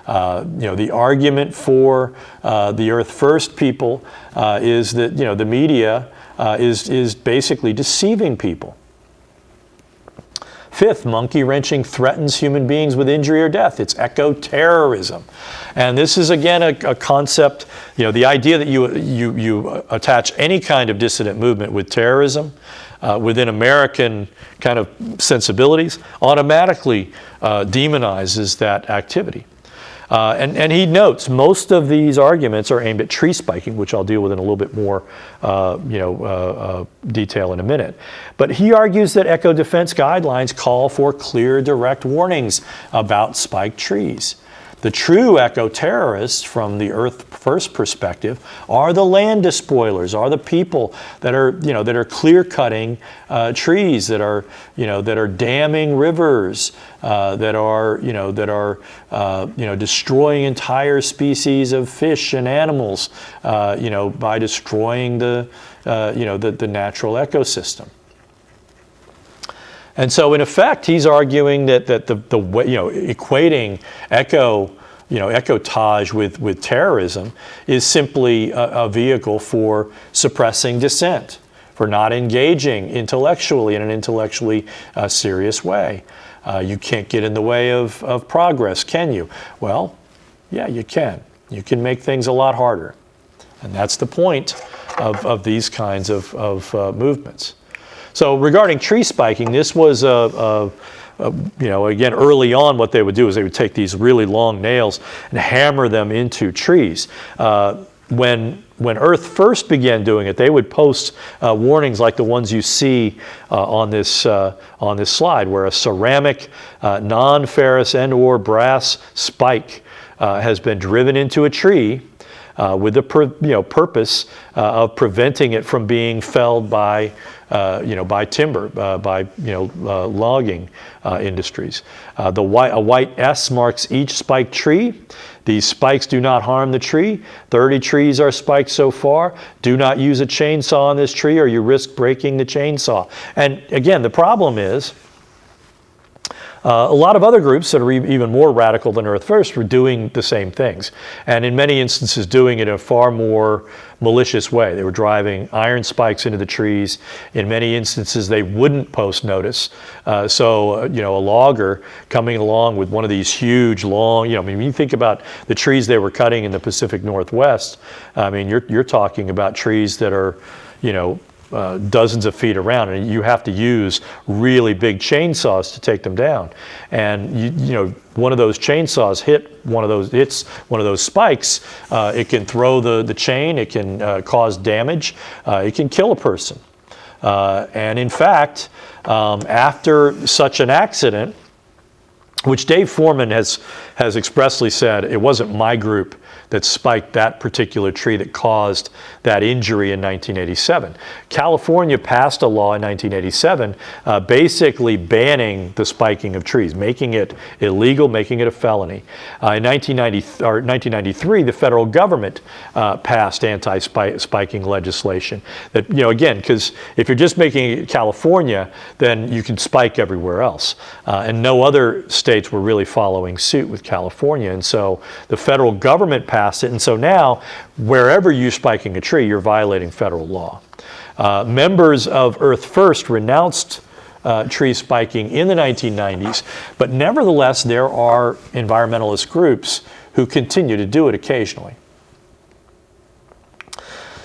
The argument for the Earth First people is that the media is basically deceiving people. 5th, monkey wrenching threatens human beings with injury or death. It's eco-terrorism. And this is, again, a concept, the idea that you attach any kind of dissident movement with terrorism within American kind of sensibilities, automatically demonizes that activity. And he notes most of these arguments are aimed at tree spiking, which I'll deal with in a little bit more detail in a minute. But he argues that eco-defense guidelines call for clear, direct warnings about spiked trees. The true eco-terrorists, from the Earth First perspective, are the land despoilers, are the people that are, that are clear-cutting trees, that are, that are damming rivers, that are, destroying entire species of fish and animals, by destroying the natural ecosystem. And so, in effect, he's arguing that equating ecotage with terrorism is simply a vehicle for suppressing dissent, for not engaging intellectually in an intellectually serious way. You can't get in the way of progress, can you? Well, yeah, you can. You can make things a lot harder. And that's the point of these kinds of movements. So regarding tree spiking, this was again, early on, what they would do is they would take these really long nails and hammer them into trees. When Earth First began doing it, they would post warnings like the ones you see on this slide, where a ceramic, non-ferrous and/or brass spike has been driven into a tree with the purpose of preventing it from being felled by timber, by logging industries. A white S marks each spiked tree. These spikes do not harm the tree. 30 trees are spiked so far. Do not use a chainsaw on this tree or you risk breaking the chainsaw. And again, the problem is, a lot of other groups that are even more radical than Earth First were doing the same things, and in many instances doing it in a far more malicious way. They were driving iron spikes into the trees. In many instances, they wouldn't post notice. So a logger coming along with one of these huge, long, when you think about the trees they were cutting in the Pacific Northwest, you're talking about trees that are, dozens of feet around, and you have to use really big chainsaws to take them down. And one of those chainsaws hits one of those spikes, it can throw the chain, it can cause damage, it can kill a person. And in fact, after such an accident, which Dave Foreman has expressly said, it wasn't my group that spiked that particular tree that caused that injury in 1987. California passed a law in 1987 basically banning the spiking of trees, making it illegal, making it a felony. In 1993, the federal government passed anti-spiking legislation. That, again, because if you're just making it California, then you can spike everywhere else. And no other states were really following suit with California. And so the federal government passed it, and so now wherever you're spiking a tree, you're violating federal law. Members of Earth First renounced tree spiking in the 1990s, but nevertheless there are environmentalist groups who continue to do it occasionally.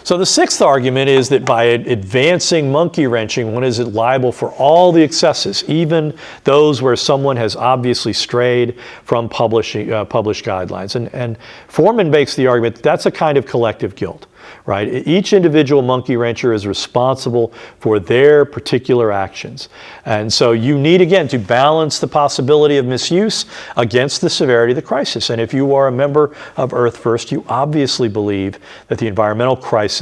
So the sixth argument is that by advancing monkey wrenching, one is liable for all the excesses, even those where someone has obviously strayed from published guidelines. And Foreman makes the argument that that's a kind of collective guilt, right? Each individual monkey wrencher is responsible for their particular actions. And so you need, again, to balance the possibility of misuse against the severity of the crisis. And if you are a member of Earth First, you obviously believe that the environmental crisis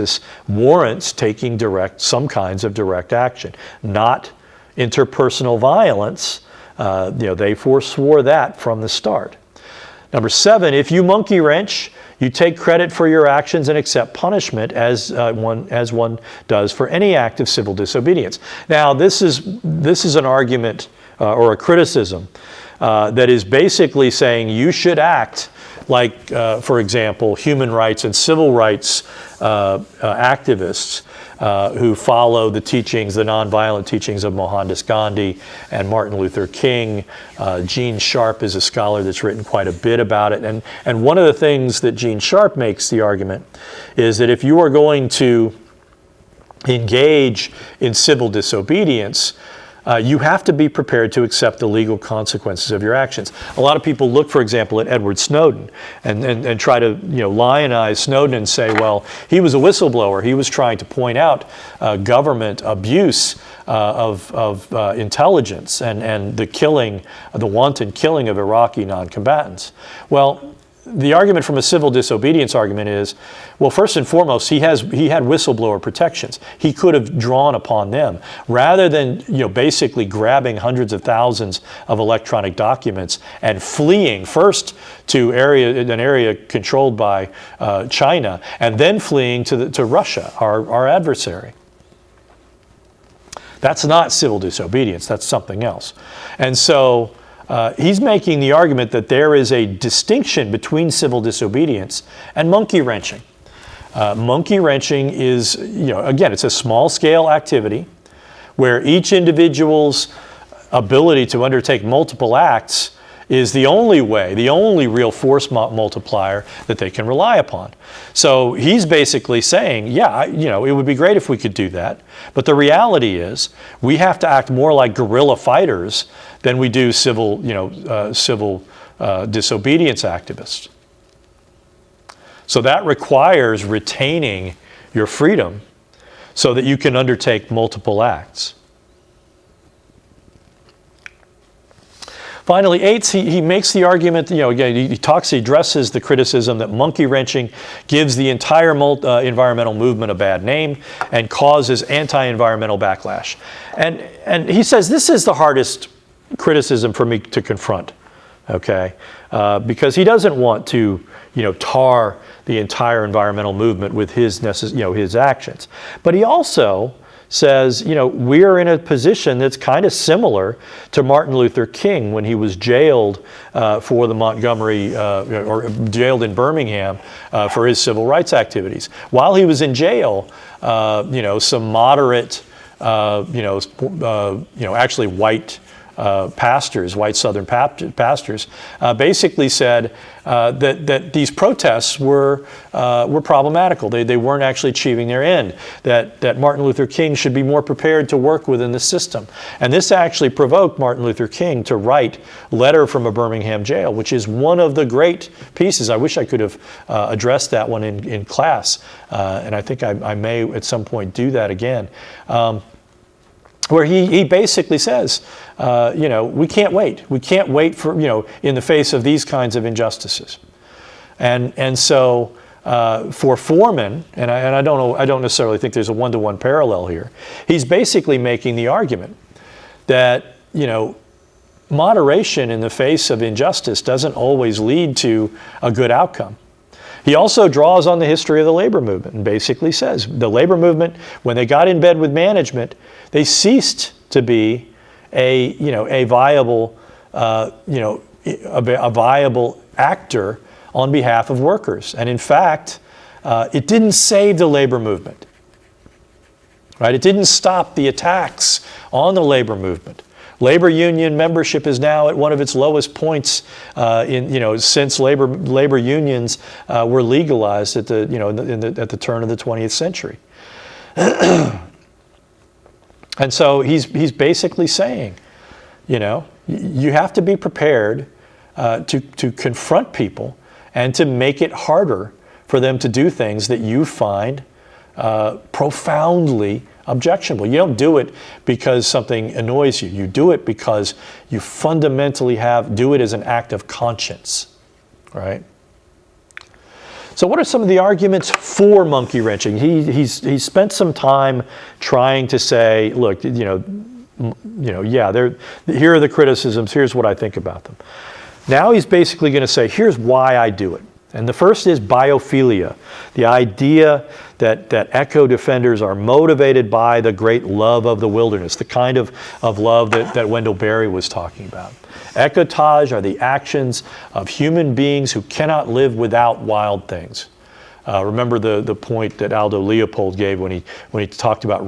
warrants taking some kinds of direct action, not interpersonal violence. They forswore that from the start. Number 7, if you monkey wrench, you take credit for your actions and accept punishment as one does for any act of civil disobedience. Now, this is an argument or a criticism that is basically saying you should act like, for example, human rights and civil rights activists who follow the teachings, the nonviolent teachings of Mohandas Gandhi and Martin Luther King. Gene Sharp is a scholar that's written quite a bit about it. And one of the things that Gene Sharp makes the argument is that if you are going to engage in civil disobedience, you have to be prepared to accept the legal consequences of your actions. A lot of people look, for example, at Edward Snowden and try to lionize Snowden and say, well, he was a whistleblower. He was trying to point out government abuse of intelligence and the wanton killing of Iraqi non-combatants. Well, the argument from a civil disobedience argument is, well, first and foremost, he had whistleblower protections. He could have drawn upon them rather than basically grabbing hundreds of thousands of electronic documents and fleeing first to an area controlled by China and then fleeing to Russia, our adversary. That's not civil disobedience. That's something else. And so he's making the argument that there is a distinction between civil disobedience and monkey wrenching. Monkey wrenching is, again, it's a small-scale activity where each individual's ability to undertake multiple acts is the only real force multiplier that they can rely upon. So he's basically saying, yeah, it would be great if we could do that, but the reality is we have to act more like guerrilla fighters than we do civil disobedience activists. So that requires retaining your freedom so that you can undertake multiple acts. Finally, Eights, he makes the argument, again, he addresses the criticism that monkey wrenching gives the entire environmental movement a bad name and causes anti-environmental backlash. And he says this is the hardest criticism for me to confront, okay? Because he doesn't want to, tar the entire environmental movement with his actions. But he also says, we're in a position that's kind of similar to Martin Luther King when he was jailed for the Montgomery, or jailed in Birmingham for his civil rights activities. While he was in jail, some moderate, actually white pastors, white Southern pastors, basically said that these protests were problematical. They weren't actually achieving their end. That Martin Luther King should be more prepared to work within the system. And this actually provoked Martin Luther King to write Letter from a Birmingham Jail, which is one of the great pieces. I wish I could have addressed that one in class, and I think I may at some point do that again. Where he basically says, we can't wait. We can't wait for, in the face of these kinds of injustices. And so for Foreman, and I don't necessarily think there's a one-to-one parallel here, he's basically making the argument that, moderation in the face of injustice doesn't always lead to a good outcome. He also draws on the history of the labor movement and basically says the labor movement, when they got in bed with management, they ceased to be a viable actor on behalf of workers. And in fact, it didn't save the labor movement. Right? It didn't stop the attacks on the labor movement. Labor union membership is now at one of its lowest points since labor unions were legalized at the turn of the 20th century. And so he's basically saying, you have to be prepared to confront people and to make it harder for them to do things that you find profoundly objectionable. You don't do it because something annoys you. You do it because you fundamentally do it as an act of conscience, right? So what are some of the arguments for monkey wrenching? He's spent some time trying to say, look, here are the criticisms. Here's what I think about them. Now he's basically going to say, here's why I do it. And the first is biophilia, the idea that eco-defenders are motivated by the great love of the wilderness, the kind of love that Wendell Berry was talking about. Ecotage are the actions of human beings who cannot live without wild things. Remember the point that Aldo Leopold gave when he talked about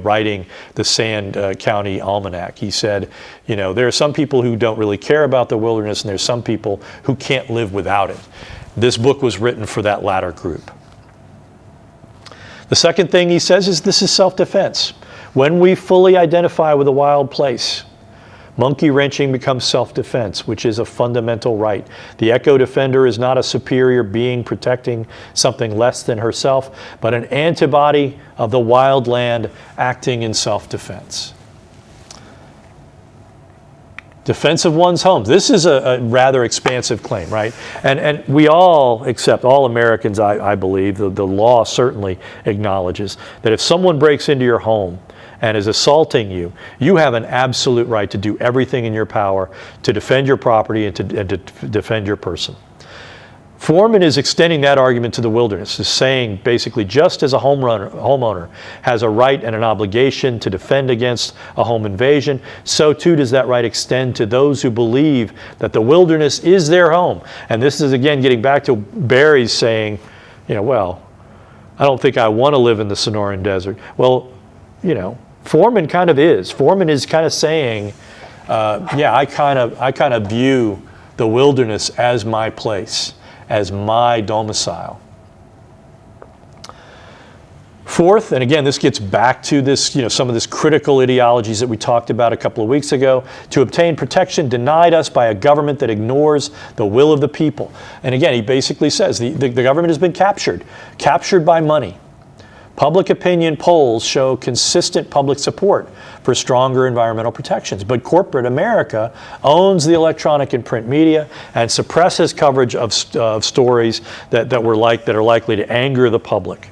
writing the Sand County Almanac. He said, there are some people who don't really care about the wilderness, and there's some people who can't live without it. This book was written for that latter group. The The second thing he says is this is self-defense. When we fully identify with a wild place, monkey wrenching becomes self-defense, which is a fundamental right. The eco-defender is not a superior being protecting something less than herself, but an antibody of the wild land acting in self-defense. Defense of one's homes. This is a rather expansive claim, right? And we all accept, all Americans, I believe, the law certainly acknowledges that if someone breaks into your home and is assaulting you, you have an absolute right to do everything in your power to defend your property and to defend your person. Foreman is extending that argument to the wilderness, is saying basically just as a homeowner has a right and an obligation to defend against a home invasion, so too does that right extend to those who believe that the wilderness is their home. And this is again getting back to Barry's saying, well, I don't think I want to live in the Sonoran Desert. Well, Foreman kind of is. Foreman is kind of saying, I kind of view the wilderness as my place, as my domicile. Fourth, and again, this gets back to this, some of this critical ideologies that we talked about a couple of weeks ago. To obtain protection denied us by a government that ignores the will of the people. And again, he basically says the government has been captured by money. Public opinion polls show consistent public support for stronger environmental protections, but corporate America owns the electronic and print media and suppresses coverage of stories that are likely to anger the public.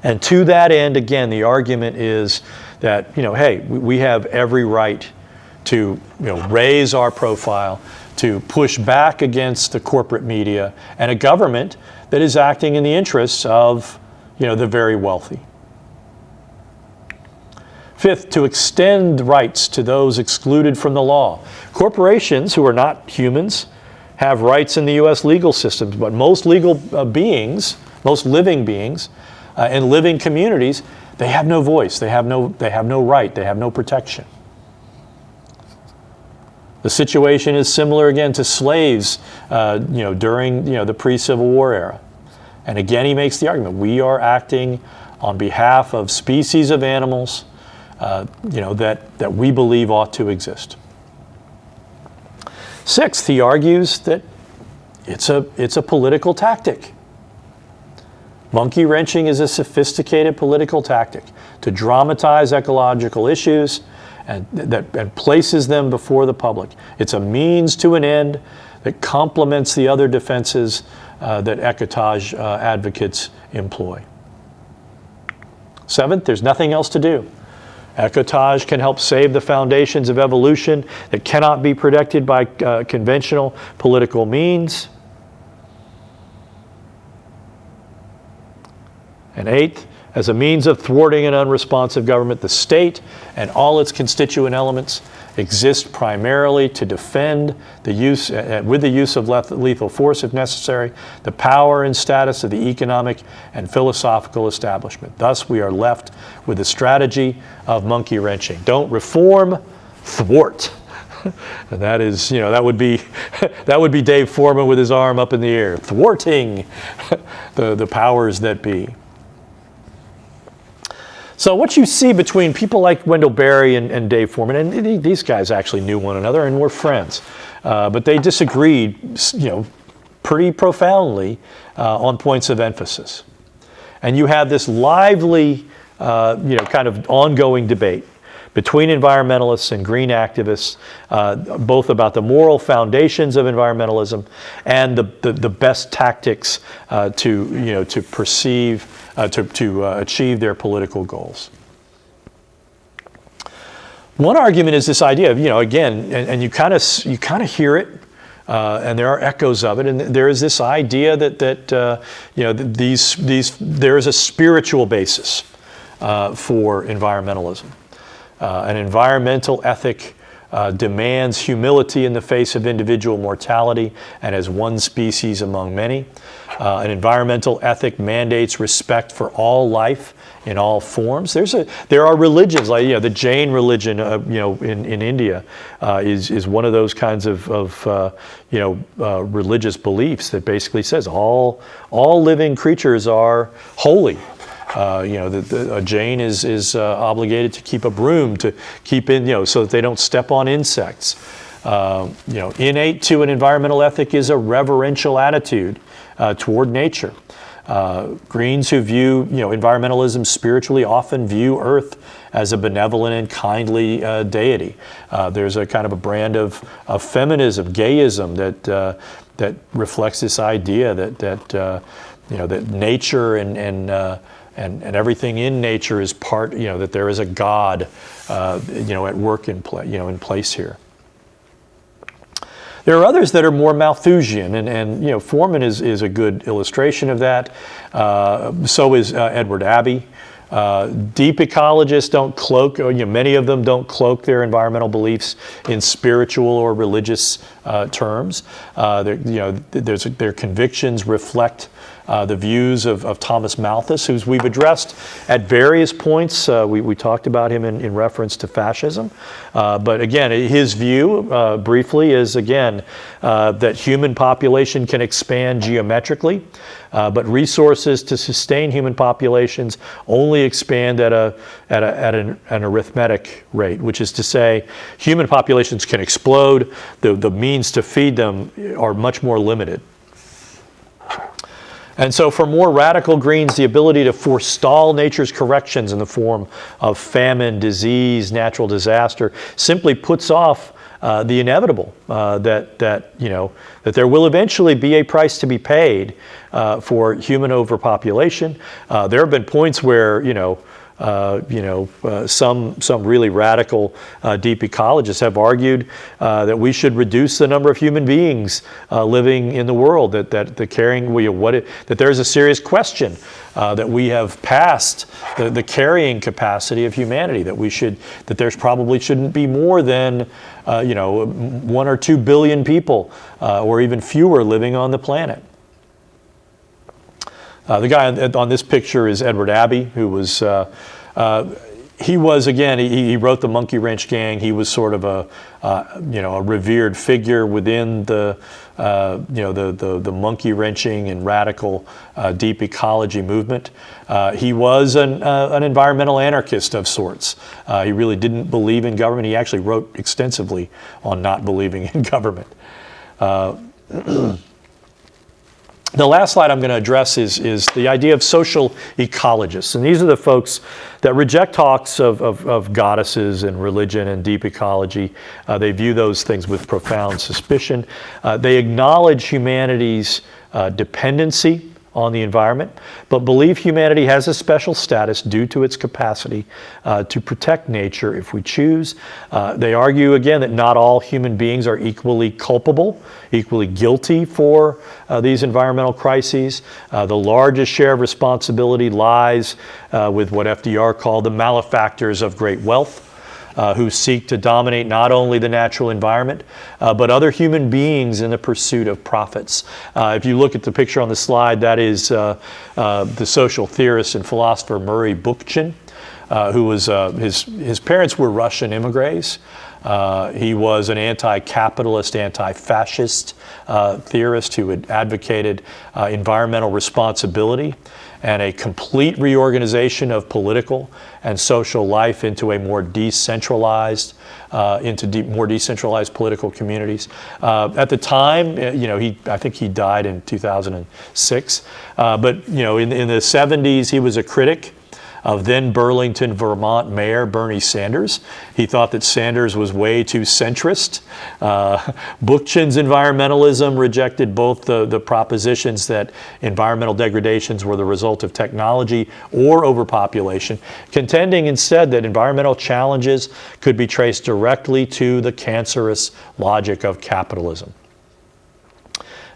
And to that end, again, the argument is that hey, we have every right to raise our profile, to push back against the corporate media and a government that is acting in the interests of the very wealthy. Fifth, to extend rights to those excluded from the law. Corporations, who are not humans, have rights in the U.S. legal systems, but most legal beings, most living beings in living communities, they have no voice, they have no right, they have no protection. The situation is similar again to slaves, during the pre-Civil War era. And again, he makes the argument: we are acting on behalf of species of animals, that we believe ought to exist. Sixth, he argues that it's a political tactic. Monkey wrenching is a sophisticated political tactic to dramatize ecological issues and places them before the public. It's a means to an end that complements the other defenses that ecotage advocates employ. Seventh, there's nothing else to do. Ecotage can help save the foundations of evolution that cannot be protected by conventional political means. And eighth, as a means of thwarting an unresponsive government, the state and all its constituent elements exist primarily to defend the use, with the use of lethal force if necessary, the power and status of the economic and philosophical establishment. Thus, we are left with the strategy of monkey wrenching. Don't reform, thwart. And that is, that would be Dave Foreman with his arm up in the air, thwarting the powers that be. So what you see between people like Wendell Berry and Dave Foreman, and these guys actually knew one another and were friends, but they disagreed, pretty profoundly on points of emphasis. And you have this lively, kind of ongoing debate between environmentalists and green activists, both about the moral foundations of environmentalism and the best tactics to achieve their political goals. One argument is this idea of, again, and you kind of hear it, and there are echoes of it, and there is this idea that there is a spiritual basis for environmentalism. An environmental ethic demands humility in the face of individual mortality and as one species among many. An environmental ethic mandates respect for all life in all forms. There are religions like the Jain religion, in India, is one of those kinds of religious beliefs that basically says all living creatures are holy. A Jain is obligated to keep a broom to keep in, so that they don't step on insects. Innate to an environmental ethic is a reverential attitude toward nature. Greens who view environmentalism spiritually often view Earth as a benevolent and kindly deity. There's a kind of a brand of feminism, gayism that reflects this idea that nature and everything in nature is part. That there is a God, at work in place here. There are others that are more Malthusian, and Foreman is a good illustration of that. So is Edward Abbey. Deep ecologists don't cloak, many of them don't cloak their environmental beliefs in spiritual or religious terms. Their convictions reflect the views of Thomas Malthus, who we've addressed at various points. We talked about him in reference to fascism. But again, his view, briefly, is again that human population can expand geometrically, but resources to sustain human populations only expand at an arithmetic rate, which is to say, human populations can explode. The means to feed them are much more limited. And so for more radical Greens, the ability to forestall nature's corrections in the form of famine, disease, natural disaster simply puts off the inevitable, that there will eventually be a price to be paid for human overpopulation. There have been points where some really radical deep ecologists have argued that we should reduce the number of human beings living in the world. That there's a serious question that we have passed the carrying capacity of humanity. That there's probably shouldn't be more than 1 or 2 billion people, or even fewer, living on the planet. The guy on this picture is Edward Abbey, who was, he wrote the Monkey Wrench Gang. He was sort of a revered figure within the monkey wrenching and radical deep ecology movement. He was an environmental anarchist of sorts. He really didn't believe in government. He actually wrote extensively on not believing in government. The last slide I'm going to address is the idea of social ecologists. And these are the folks that reject talks of goddesses and religion and deep ecology. They view those things with profound suspicion. They acknowledge humanity's dependency on the environment, but believe humanity has a special status due to its capacity to protect nature if we choose. They argue again that not all human beings are equally culpable, equally guilty for these environmental crises. The largest share of responsibility lies with what FDR called the malefactors of great wealth, who seek to dominate not only the natural environment, but other human beings in the pursuit of profits. If you look at the picture on the slide, that is the social theorist and philosopher Murray Bookchin, who was, his parents were Russian immigrants. He was an anti-capitalist, anti-fascist theorist who had advocated environmental responsibility and a complete reorganization of political and social life into a more decentralized, more decentralized political communities. At the time, I think he died in 2006. But in the 70s, he was a critic of then Burlington, Vermont Mayor Bernie Sanders. He thought that Sanders was way too centrist. Bookchin's environmentalism rejected both the propositions that environmental degradations were the result of technology or overpopulation, contending instead that environmental challenges could be traced directly to the cancerous logic of capitalism.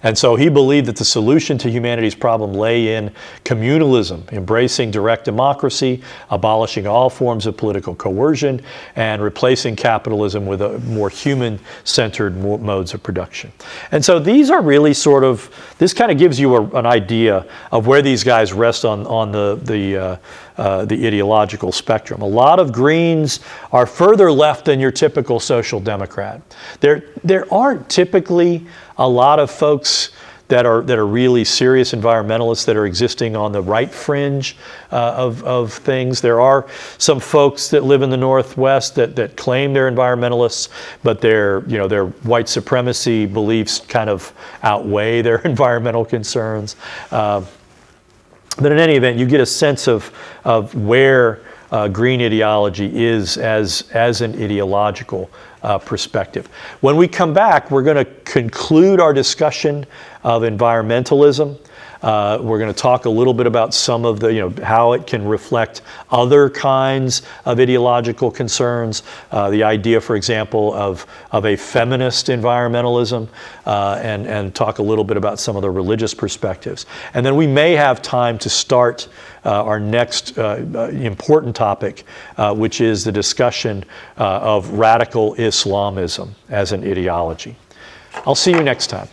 And so he believed that the solution to humanity's problem lay in communalism, embracing direct democracy, abolishing all forms of political coercion, and replacing capitalism with a more human-centered modes of production. And so these are really this kind of gives you an idea of where these guys rest on the the ideological spectrum. A lot of Greens are further left than your typical social democrat. There aren't typically a lot of folks that are really serious environmentalists that are existing on the right fringe of things. There are some folks that live in the Northwest that claim they're environmentalists, but their white supremacy beliefs kind of outweigh their environmental concerns. But in any event, you get a sense of where green ideology is as an ideological perspective. When we come back, we're going to conclude our discussion of environmentalism. We're going to talk a little bit about some of the, how it can reflect other kinds of ideological concerns. The idea, for example, of a feminist environmentalism, and talk a little bit about some of the religious perspectives. And then we may have time to start our next important topic, which is the discussion of radical Islamism as an ideology. I'll see you next time.